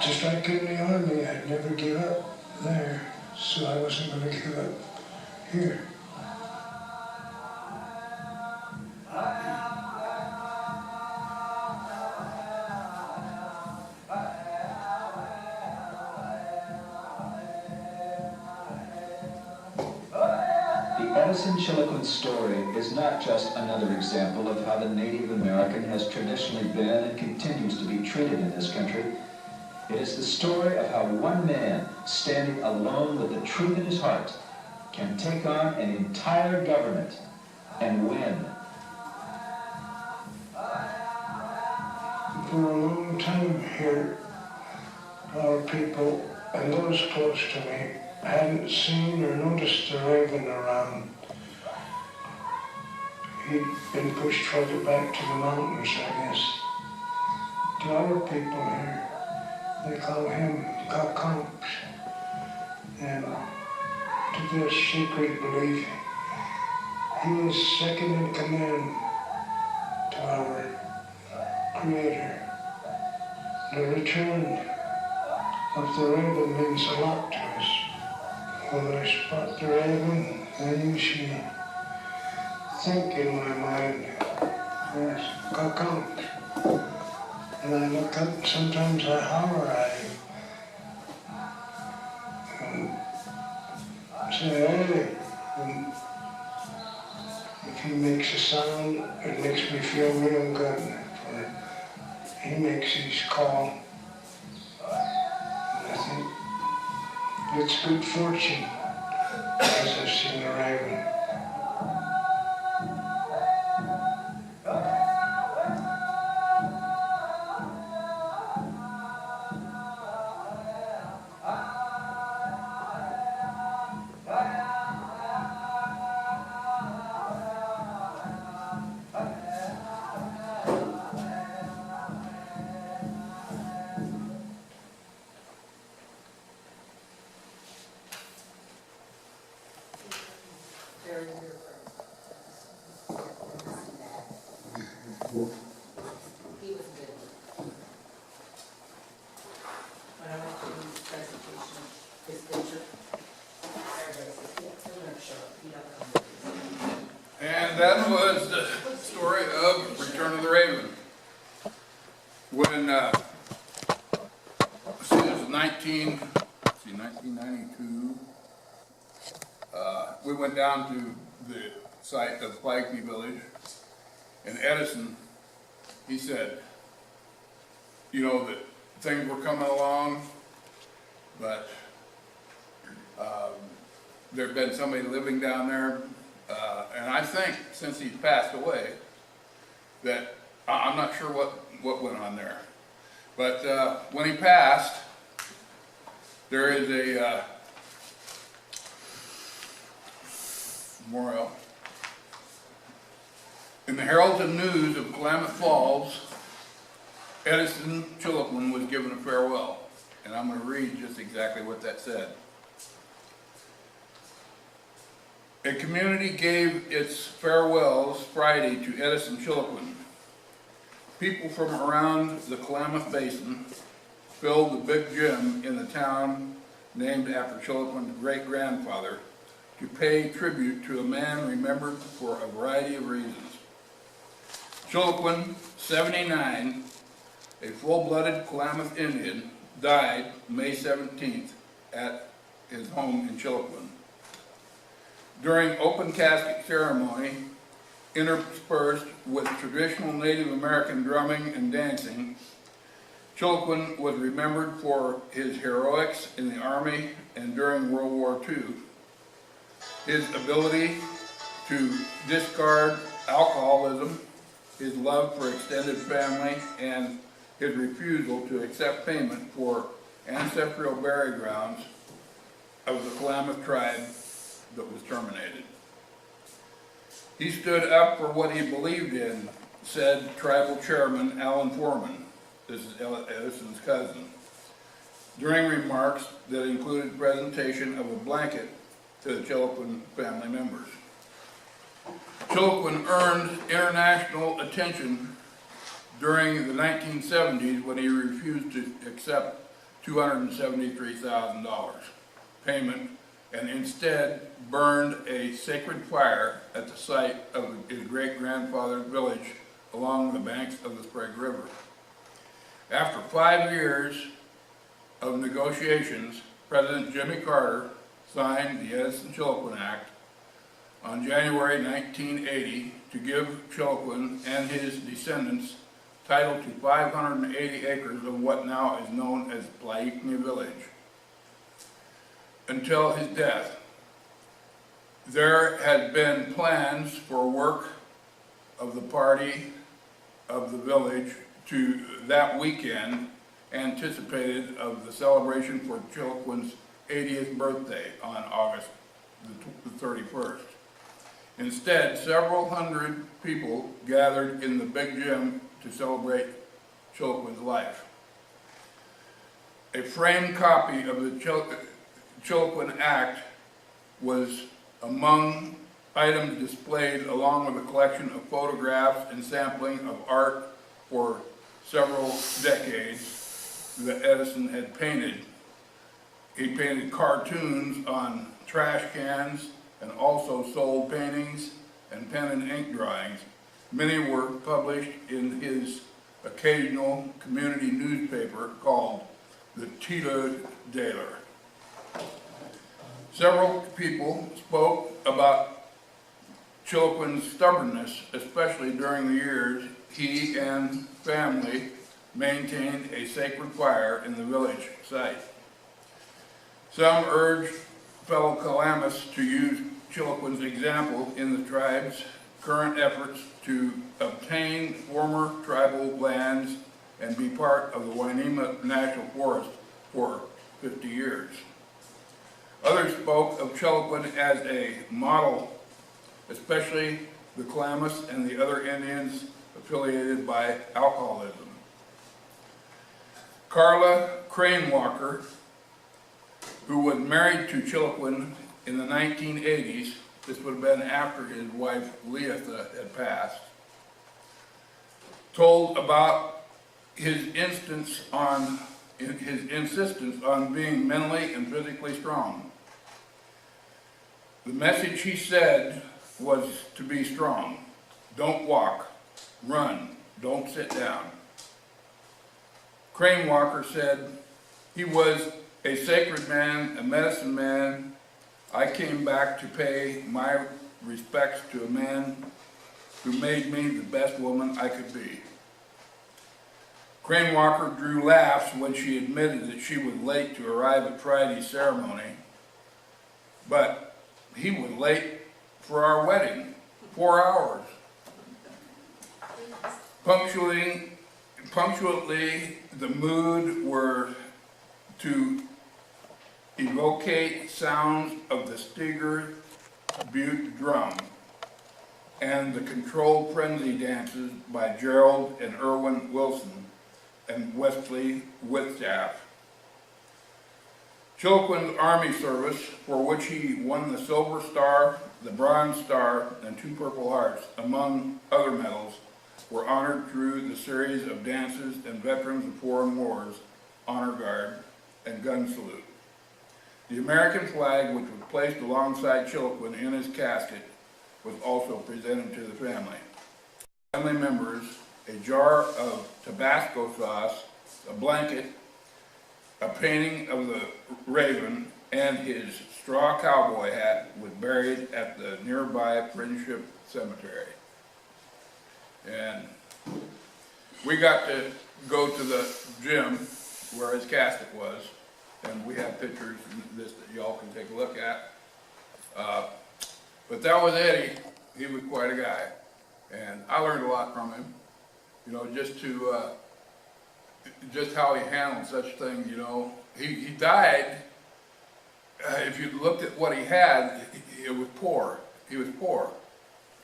Just like in the army, I'd never give up there, so I wasn't going to give up here. The Edison Chiloquin story is not just another example of how the Native American has traditionally been and continues to be treated in this country. It is the story of how one man, standing alone with the truth in his heart, can take on an entire government and win. For a long time here, our people and those close to me hadn't seen or noticed the raven around. He'd been pushed further back to the mountains, I guess. To our people here, they call him Kakamps. And to their secret belief, he is second in command to our Creator. The return of the raven means a lot to us. When I spot the raven, I usually think in my mind, yes, Kakamps. And I look up and sometimes I holler at him. And say, hey. And if he makes a sound, it makes me feel real good. For he makes his call. And I think it's good fortune because I've seen the raven. He was good. When I went to his presentation, his picture, everybody said, yeah, he'll never show up, he don't come. And that was the story of Return of the Raven. When, it was 1992, we went down to the site of Plaquemine Village, and Edison, he said, you know, that things were coming along, but there'd been somebody living down there, and I think since he's passed away, that I'm not sure what went on there. But when he passed, there is a memorial. In the Herald and News of Klamath Falls, Edison Chiloquin was given a farewell. And I'm going to read just exactly what that said. A community gave its farewells Friday to Edison Chiloquin. People from around the Klamath Basin filled the big gym in the town named after Chiloquin's great-grandfather to pay tribute to a man remembered for a variety of reasons. Chiloquin, 79, a full-blooded Klamath Indian, died May 17th at his home in Chiloquin. During open casket ceremony, interspersed with traditional Native American drumming and dancing, Chiloquin was remembered for his heroics in the Army and during World War II, his ability to discard alcoholism, his love for extended family, and his refusal to accept payment for ancestral burial grounds of the Klamath tribe that was terminated. He stood up for what he believed in, said Tribal Chairman Alan Foreman, this is Edison's cousin, during remarks that included presentation of a blanket to the Chiloquin family members. Chiloquin earned international attention during the 1970s when he refused to accept $273,000 payment and instead burned a sacred fire at the site of his great-grandfather's village along the banks of the Sprague River. After 5 years of negotiations, President Jimmy Carter signed the Edison Chiloquin Act on January 1980 to give Chiloquin and his descendants title to 580 acres of what now is known as Plaquemine Village. Until his death, there had been plans for work of the party of the village to that weekend anticipated of the celebration for Chiloquin's 80th birthday on August the 31st. Instead, several hundred people gathered in the big gym to celebrate Chiloquin's life. A framed copy of the Chiloquin Act was among items displayed along with a collection of photographs and sampling of art for several decades that Edison had painted. He painted cartoons on trash cans and also sold paintings and pen and ink drawings. Many were published in his occasional community newspaper called the Tinney Chapel. Several people spoke about Chiloquin's stubbornness, especially during the years he and family maintained a sacred fire in the village site. Some urged fellow Klamaths to use Chiloquin's example in the tribe's current efforts to obtain former tribal lands and be part of the Wainema National Forest for 50 years. Others spoke of Chiloquin as a model, especially the Klamaths and the other Indians affiliated by alcoholism. Carla Cranewalker, who was married to Chiloquin in the 1980s, this would have been after his wife Leatha had passed, told about his insistence on being mentally and physically strong. The message he said was to be strong. Don't walk, run, don't sit down. Crane Walker said, he was a sacred man, a medicine man. I came back to pay my respects to a man who made me the best woman I could be. Crane Walker drew laughs when she admitted that she was late to arrive at Friday's ceremony, but he was late for our wedding, 4 hours. Punctually, the mood were to evocate sounds of the Steger Butte drum and the controlled frenzy dances by Gerald and Irwin Wilson and Wesley Whitstaff. Chiloquin's Army service, for which he won the Silver Star, the Bronze Star, and 2 Purple Hearts, among other medals, were honored through the series of dances and Veterans of Foreign Wars, Honor Guard, and Gun Salute. The American flag, which was placed alongside Chiloquin in his casket, was also presented to the family. Family members, a jar of Tabasco sauce, a blanket, a painting of the Raven, and his straw cowboy hat was buried at the nearby Friendship Cemetery. And we got to go to the gym where his casket was, and we have pictures of this that y'all can take a look at. But that was Eddie. He was quite a guy, and I learned a lot from him. You know, just how he handled such things. You know, he died. If you looked at what he had, it was poor. He was poor,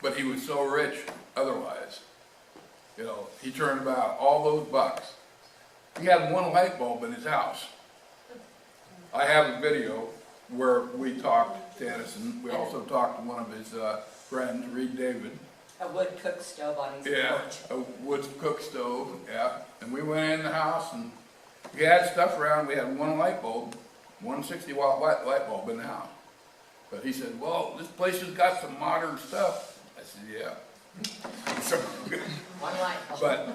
but he was so rich otherwise. You know, he turned about all those bucks. He had 1 light bulb in his house. I have a video where we talked to Edison. We also talked to one of his friends, Reed David. A wood cook stove on his porch. A wood cook stove, yeah. And we went in the house and he had stuff around. We had 1 light bulb, 160-watt light bulb in the house. But he said, well, this place has got some modern stuff. I said, yeah. So, 1 light bulb. but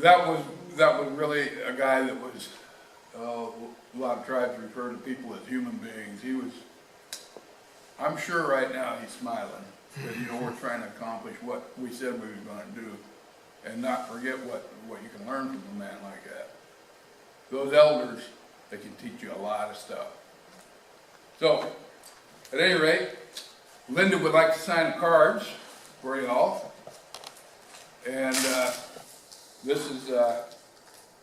that was really a guy that was, a lot of tribes refer to people as human beings. He was, I'm sure right now he's smiling. Because, you know, we're trying to accomplish what we said we were going to do and not forget what you can learn from a man like that. Those elders, they can teach you a lot of stuff. So, at any rate, Linda would like to sign cards for y'all. And this is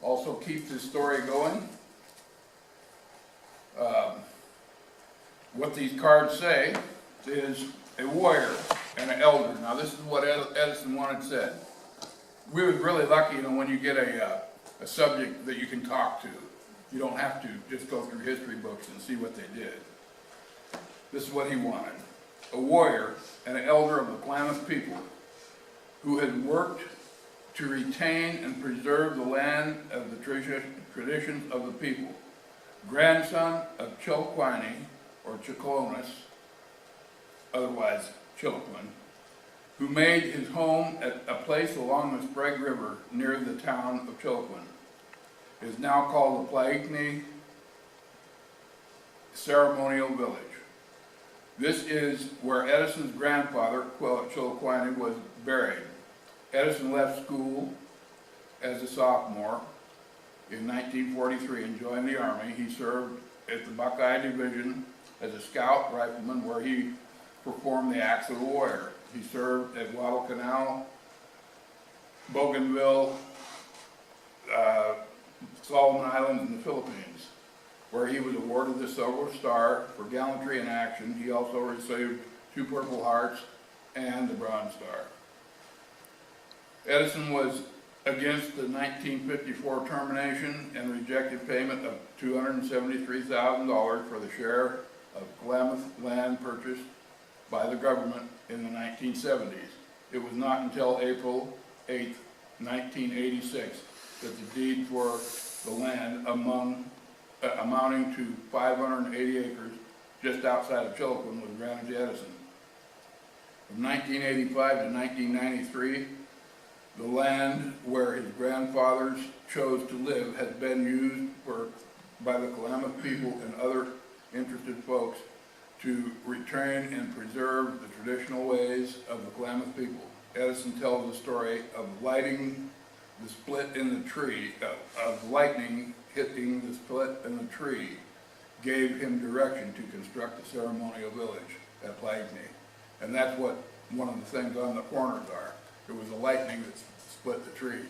also keeps this story going. What these cards say is a warrior and an elder. Now this is what Edison wanted said. We were really lucky, you know, when you get a subject that you can talk to. You don't have to just go through history books and see what they did. This is what he wanted. A warrior and an elder of the Klamath people who had worked to retain and preserve the land of the traditions of the people. Grandson of Chiloquin, or Chiloquinus, otherwise Chiloquin, who made his home at a place along the Sprague River near the town of Chiloquin. It is now called the Plaikni Ceremonial Village. This is where Edison's grandfather, Chiloquin, was buried. Edison left school as a sophomore in 1943 and joined the Army. He served at the Buckeye Division as a scout rifleman where he performed the acts of a warrior. He served at Guadalcanal, Bougainville, Solomon Islands in the Philippines, where he was awarded the Silver Star for gallantry in action. He also received 2 Purple Hearts and the Bronze Star. Edison was against the 1954 termination and rejected payment of $273,000 for the share of Klamath land purchased by the government in the 1970s. It was not until April 8, 1986, that the deed for the land amounting to 580 acres just outside of Chiloquin was granted to Edison. From 1985 to 1993, the land where his grandfathers chose to live has been used by the Klamath people and other interested folks to retain and preserve the traditional ways of the Klamath people. Edison tells the story of lighting the split in the tree, of lightning hitting the split in the tree, gave him direction to construct a ceremonial village at Lagney. And that's what one of the things on the corners are. It was the lightning that split the tree.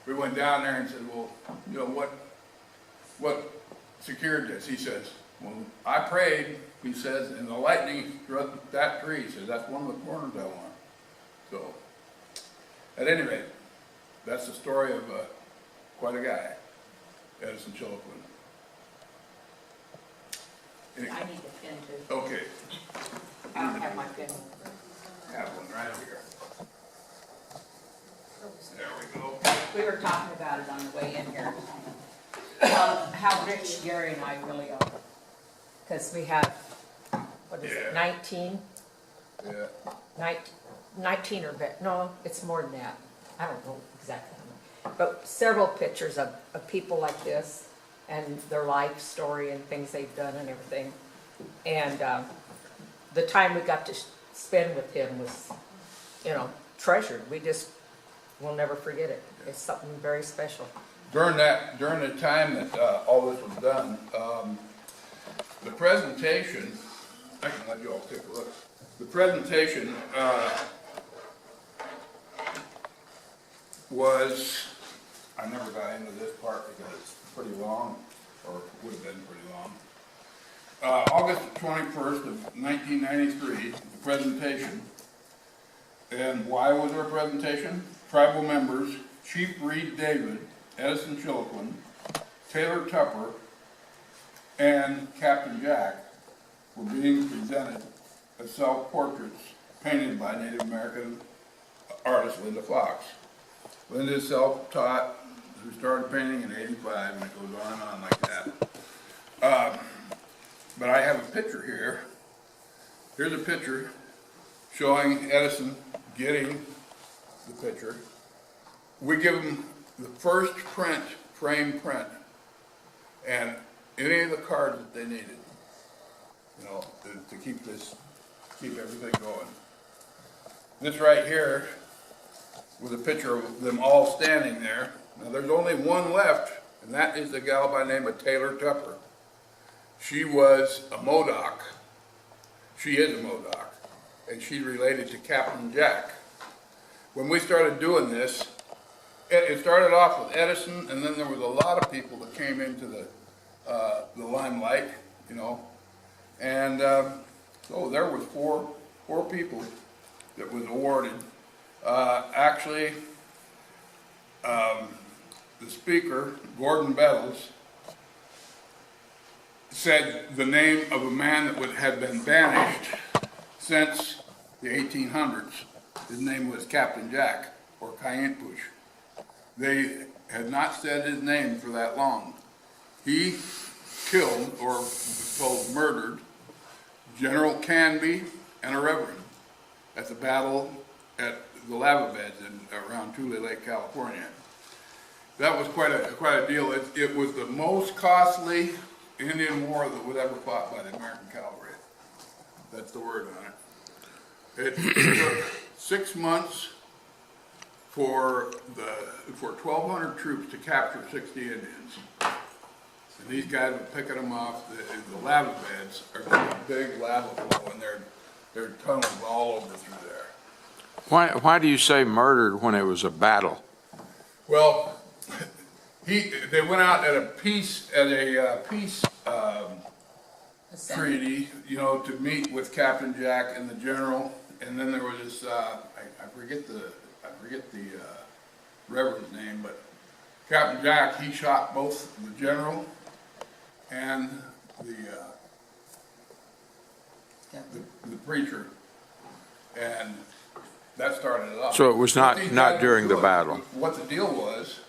We went down there and said, well, you know, what secured this? He says, well, I prayed, he says, and the lightning struck that tree. He says, that's one of the corners I want. So, at any rate, that's the story of quite a guy, Edison Chiloquin. Anyway. I need a pen too. Okay. I don't have my pen. I have one right here. There we go. We were talking about it on the way in here. How rich Gary and I really are. Because we have, what is it, 19? Yeah. 19 or better. No, it's more than that. I don't know exactly how many. But several pictures of people like this and their life story and things they've done and everything. And the time we got to spend with him was, you know, treasured. We'll never forget it. It's something very special. During the time that all this was done, the presentation, I can let you all take a look. The presentation was, I never got into this part because it's pretty long, or would have been pretty long. August 21st of 1993, the presentation. And why was there a presentation? Tribal members, Chief Reed David, Edison Chiloquin, Taylor Tupper, and Captain Jack were being presented as self-portraits painted by Native American artist Linda Fox. Linda is self-taught, who started painting in '85, and it goes on and on like that. But I have a picture here. Here's a picture showing Edison getting the picture. We give them the first print, frame print, and any of the cards that they needed, you know, to keep everything going. This right here was a picture of them all standing there. Now there's only one left, and that is the gal by the name of Taylor Tupper. She was a Modoc. She is a Modoc, and she's related to Captain Jack. When we started doing this, it started off with Edison, and then there was a lot of people that came into the limelight, you know, and so there was four people that was awarded. Actually, the speaker, Gordon Bettles, said the name of a man that had been banished since the 1800s. His name was Captain Jack, or Kayentpush. They had not said his name for that long. He killed, or was told murdered, General Canby and a reverend at the battle at the lava beds around Tule Lake, California. That was quite a deal. It was the most costly Indian war that was ever fought by the American cavalry. That's the word on it. It took 6 months for 1,200 troops to capture 60 Indians. And these guys were picking them off. The lava beds are just a big lava flow, and there are tunnels all over through there. Why do you say murdered when it was a battle? Well, they went out at a peace treaty, you know, to meet with Captain Jack and the general, and then there was this I forget the reverend's name, but Captain Jack, he shot both the general and the preacher, and That started it off. So it was What these not guys during were the doing, battle. What the deal was,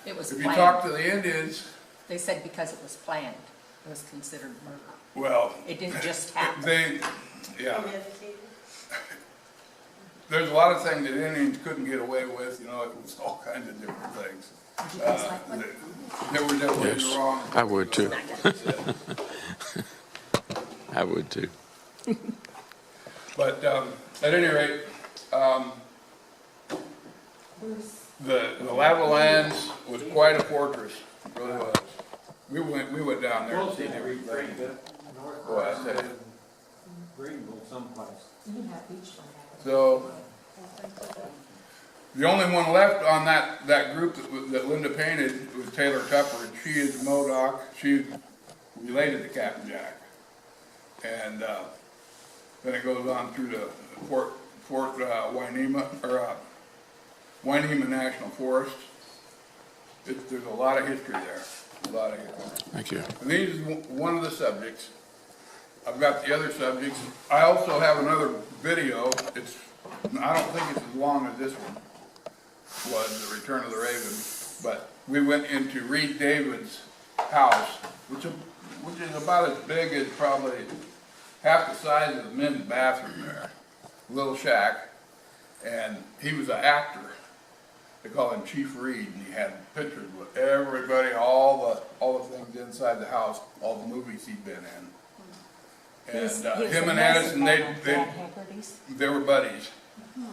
It was if you planned. talk to the Indians, They said because it was planned, it was considered murder. well, It didn't just happen. yeah. There's a lot of things that Indians couldn't get away with, you know, it was all kinds of different things. Would you guys like one? They were definitely in the Yes, wrong. I would too. I would too. But at any rate, the Lavalands was quite a fortress, it really was. We went down there and seen everything. Boy, I tell you. Greenville someplace. So, the only one left on that group that Linda painted was Taylor Tupper, and she is Modoc. She's related to Captain Jack. And then it goes on through to Fort Wainema, or Wainema National Forest. There's a lot of history there, a lot of history. Thank you. And these is one of the subjects. I've got the other subjects. I also have another video. I don't think it's as long as this one was, The Return of the Raven, but we went into Reed David's house, which is about as big as probably half the size of the men's bathroom there, little shack, and he was an actor. They call him Chief Reed, and he had pictures with everybody, all the things inside the house, all the movies he'd been in. And him and Edison, they were buddies.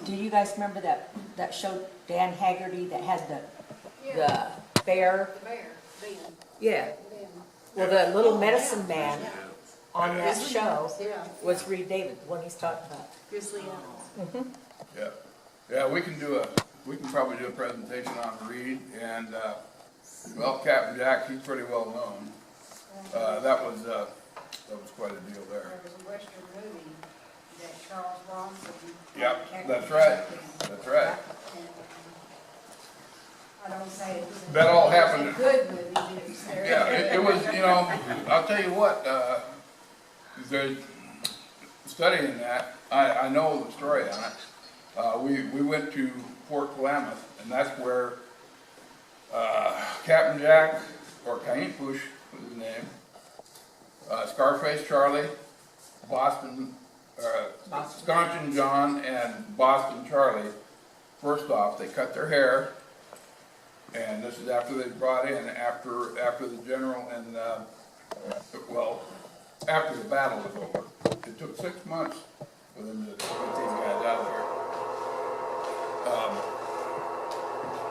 Do you guys remember that show, Dan Haggerty, that had the bear? The bear, Ben. Yeah. Well, the little medicine man on that show was Reed David, the one he's talking about. Grizzly Adams. Yeah, we can probably do a presentation on Reed, and well, Captain Jack, he's pretty well known. That was quite a deal there. There was a Western movie that Charles Bronson. Yep, that's right. That's right. I don't say it was That all happened. a good movie, but it was very. Yeah, it was, you know, I'll tell you what, studying that, I know the story on it. We went to Fort Klamath, and that's where Captain Jack, or Cainpush was his name, Scarface Charlie, Sconchin John, and Boston Charlie, first off, they cut their hair, and this is after they brought in, after the general, and, well, after the battle was over. It took 6 months for them to get these guys out of there.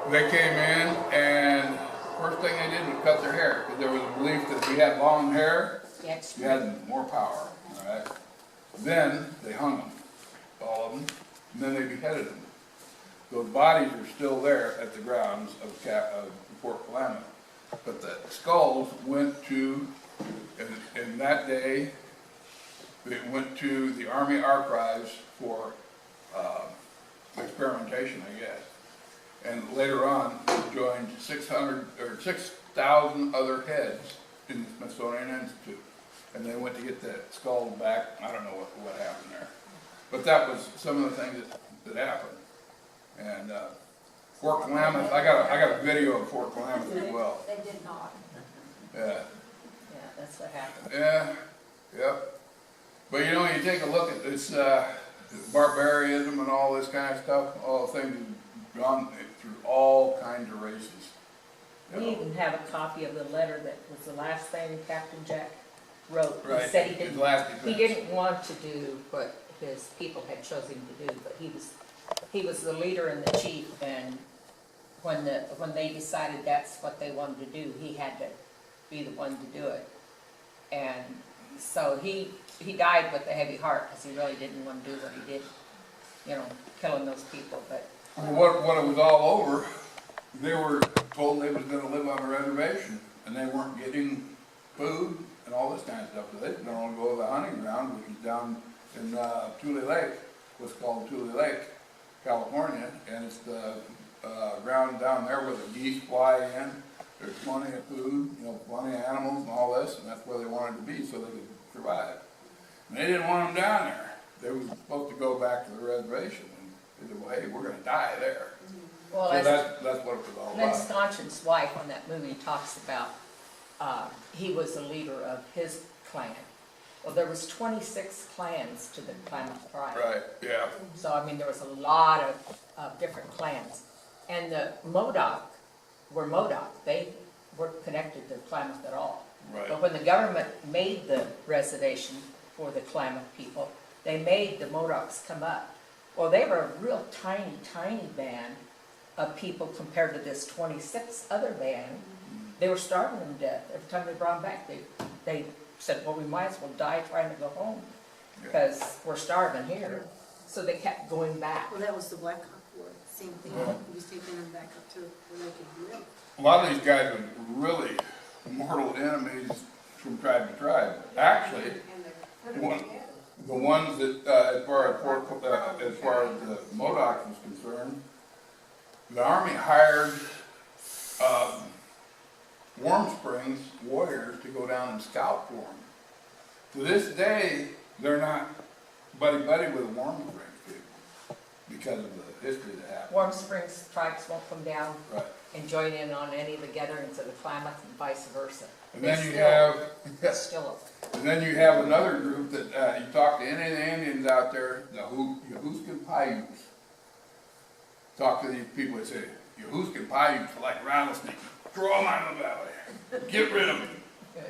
They came in, and first thing they did was cut their hair, because there was a belief that if you had long hair, you had more power, all right? Then they hung them, all of them, and then they beheaded them. Those bodies are still there at the grounds of Fort Klamath, but the skulls went to, in that day, it went to the Army Archives for experimentation, I guess. And later on, it joined 6,000 other heads in the Smithsonian Institute. And they went to get the skulls back. I don't know what happened there. But that was some of the things that happened. And Fort Klamath, I got a video of Fort Klamath as well. They did not. Yeah. Yeah, that's what happened. Yeah, yep. But you know, you take a look at this barbarism and all this kind of stuff, all the things have gone through all kinds of races. You We know. even have a copy of the letter that was the last thing Captain Jack wrote. Right, He said his last he defense. didn't want to do what his people had chosen to do, but he was the leader and the chief, and when they decided that's what they wanted to do, he had to be the one to do it. And so he died with a heavy heart, because he really didn't want to do what he did, you know, killing those people. But Well, when it was all over, they were told they was going to live on a reservation, and they weren't getting food and all this kind of stuff. So they were going to go to the hunting ground, which is down in Tule Lake, what's called Tule Lake, California, and it's the ground down there where the geese fly in. There's plenty of food, you know, plenty of animals and all this, and that's where they wanted to be so they could survive. And they didn't want them down there. They were supposed to go back to the reservation. They said, well, hey, we're gonna die there. Well, So as that's what it was all Lynn about. Staunton's wife on that movie talks about, he was the leader of his clan. Well, there was 26 clans to the Klamath tribe. Right, yeah. So, I mean, there was a lot of different clans. And the Modoc were Modoc. They weren't connected to Klamath at all. Right. But when the government made the reservation for the Klamath people, they made the Modocs come up. Well, they were a real tiny, tiny band of people compared to this 26 other band. They were starving them to death. Every time they brought them back, they said, well, we might as well die trying to go home because we're starving here. So they kept going back. Well, that was the Black Hawk War, same thing. He was taking them back up to where they could live. A lot of these guys were really mortal enemies from tribe to tribe. Actually, the ones that, as far as the Modoc was concerned, the Army hired Warm Springs warriors to go down and scout for them. To this day, they're not buddy-buddy with the Warm Springs people because of the history that happened. Warm Springs tribes won't come down Right. and join in on any of the gatherings of the Klamath and vice versa. And then you have, Still, and then you have another group that, you talk to any of the Indians out there, the Yahooskin Paiutes. Talk to these people that say, Yahooskin Paiutes are like rattlesnakes. Throw them out of the valley. Get rid of them.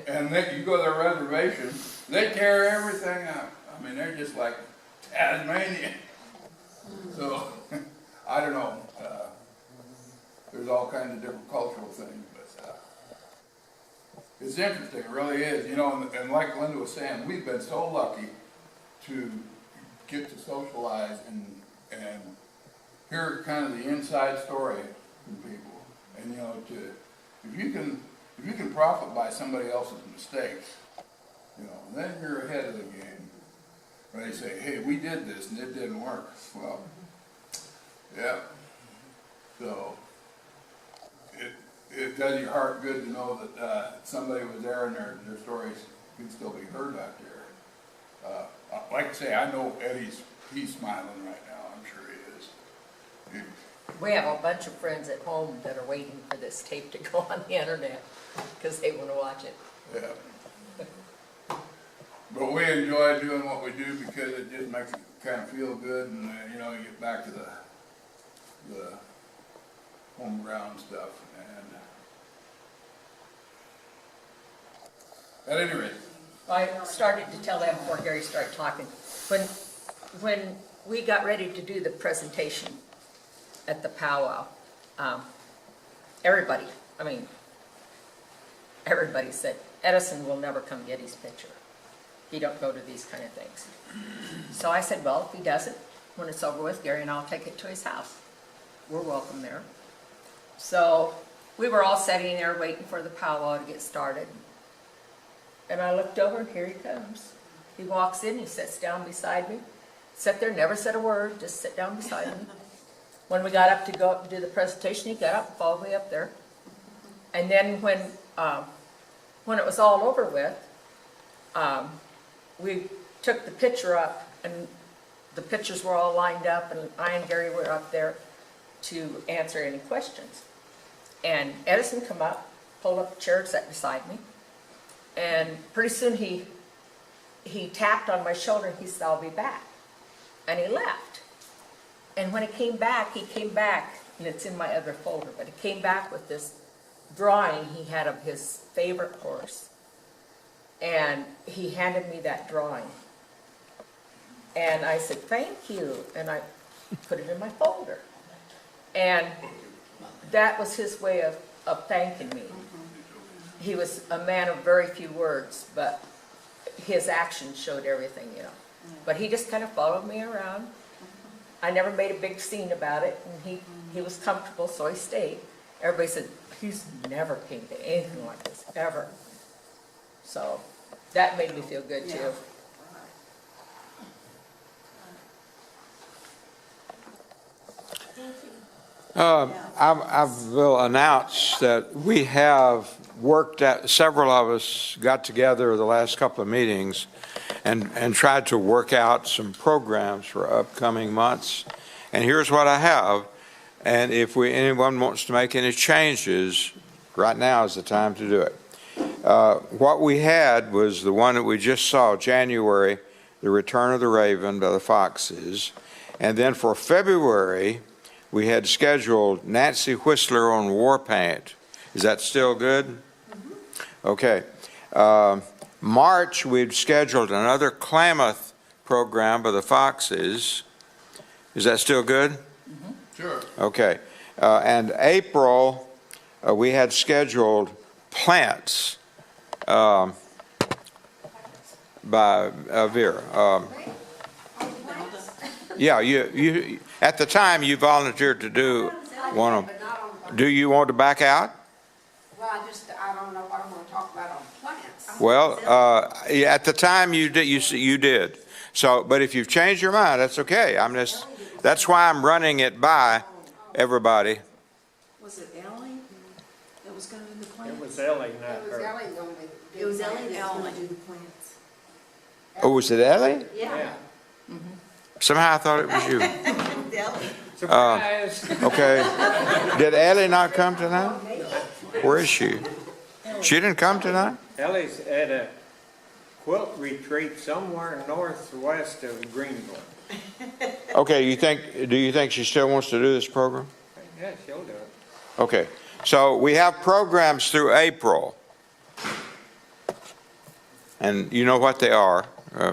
And then you go to their reservation, they tear everything up. I mean, they're just like Tasmania. So, I don't know. There's all kinds of different cultural things, but it's interesting, it really is. You know, and like Linda was saying, we've been so lucky to get to socialize and hear kind of the inside story from people. And you know, if you can profit by somebody else's mistakes, you know, then you're ahead of the game. When they say, hey, we did this and it didn't work. Well, yeah. So it does your heart good to know that somebody was there and their stories can still be heard out there. Like I say, I know he's smiling right now. I'm sure he is. we have a bunch of friends at home that are waiting for this tape to go on the internet because they want to watch it. Yeah. But we enjoy doing what we do because it just makes it kind of feel good, and you know, you get back to the home ground stuff. And at any rate, I started to tell them before Gary started talking. When we got ready to do the presentation at the powwow, everybody said, Edison will never come get his picture. He don't go to these kind of things. So I said, well, if he doesn't, when it's over with, Gary and I'll take it to his house. We're welcome there. So we were all sitting there waiting for the powwow to get started. And I looked over and here he comes. He walks in, he sits down beside me. Sat there, never said a word, just sit down beside me. When we got up to go up and do the presentation, he got up and followed me up there. And then when it was all over with, we took the picture up, and the pictures were all lined up, and I and Gary were up there to answer any questions. And Edison come up, pulled up a chair, sat beside me, and pretty soon he tapped on my shoulder and he said, I'll be back. And he left. And when he came back, and it's in my other folder, but he came back with this drawing he had of his favorite horse. And he handed me that drawing. And I said, thank you. And I put it in my folder. And that was his way of thanking me. He was a man of very few words, but his actions showed everything, you know. But he just kind of followed me around. I never made a big scene about it, and he was comfortable, so he stayed. Everybody said, he's never came to anything like this, ever. So that made me feel good, too. I will announce that we have worked at, several of us got together the last couple of meetings and tried to work out some programs for upcoming months. And here's what I have. And if anyone wants to make any changes, right now is the time to do it. What we had was the one that we just saw, January, The Return of the Raven by the Foxes. And then for February, we had scheduled Nancy Whistler on War Paint. Is that still good? Okay. March, we've scheduled another Klamath program by the Foxes. Is that still good? Sure. Okay. And April, we had scheduled Plants by Vera. Yeah, you at the time you volunteered to do one of them. Do you want to back out? Well, I don't know what I'm gonna talk about on plants. Well, at the time you did. You did. So, but if you've changed your mind, that's okay. That's why I'm running it by everybody. Was it Ellie that was gonna do the plants? It was Ellie, not It was her. Ellie gonna do. It was Ellie that was gonna do the plants. Oh, was it Ellie? Yeah. Somehow I thought it was you. Ellie. Surprise! Okay. Did Ellie not come tonight? Where is she? She didn't come tonight? Ellie's at a quilt retreat somewhere northwest of Greenville. Okay, do you think she still wants to do this program? Yeah, she'll do it. Okay. So we have programs through April. And you know what they are.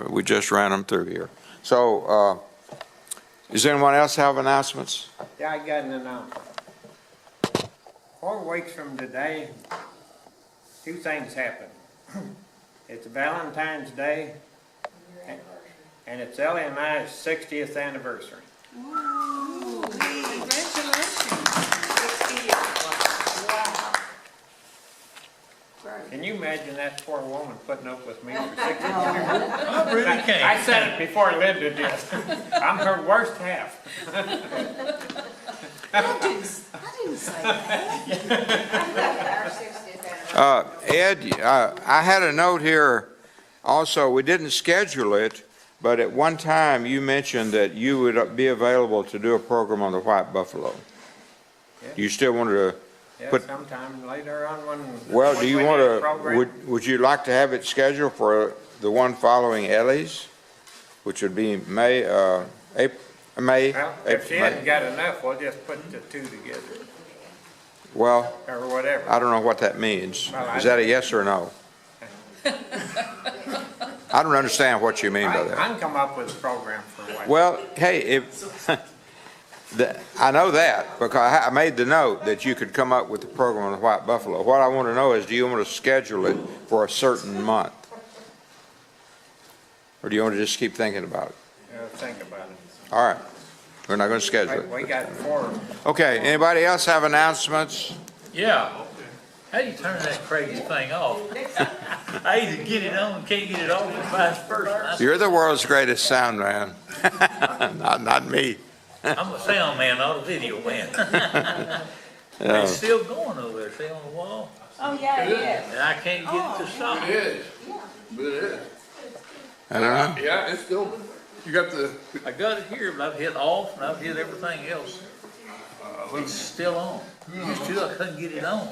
We just ran them through here. So, does anyone else have announcements? Yeah, I got an announcement. 4 weeks from today, 2 things happen. It's Valentine's Day, and it's Ellie and I's 60th anniversary. Woo! Congratulations. Can you imagine that poor woman putting up with me for 60 years? I really can't. I said it before Linda did. I'm her worst half. I didn't say that. Ed, I had a note here also. We didn't schedule it, but at one time you mentioned that you would be available to do a program on the white buffalo. Yeah. You still wanted to put... Sometime later on when... Well, do you we want have a to, program. would you like to have it scheduled for the one following Ellie's, which would be May, April, May? Well, if she hasn't got enough, we'll just put the 2 together. Well, Or whatever. I don't know what that means. Well, Is that a yes or a no? I don't understand what you mean by I that. can come up with a program for white. Well, hey, if, I know that because I made the note that you could come up with the program on the white buffalo. What I want to know is, do you want to schedule it for a certain month? Or do you want to just keep thinking about it? Think about it. All right. We're not going to schedule it. We got 4. Okay, anybody else have announcements? Yeah. How do you turn that crazy thing off? I either get it on, can't get it off, or vice versa. You're the world's greatest sound man. not me. I'm a sound man, not a video man. It's still going over there, see on the wall? Oh, yeah, it is. And I can't get it to stop. It is. But it is. I don't know. Yeah, it's still, you got the... I got it here, but I've hit off and I've hit everything else. It's still on. Used to, I couldn't get it on.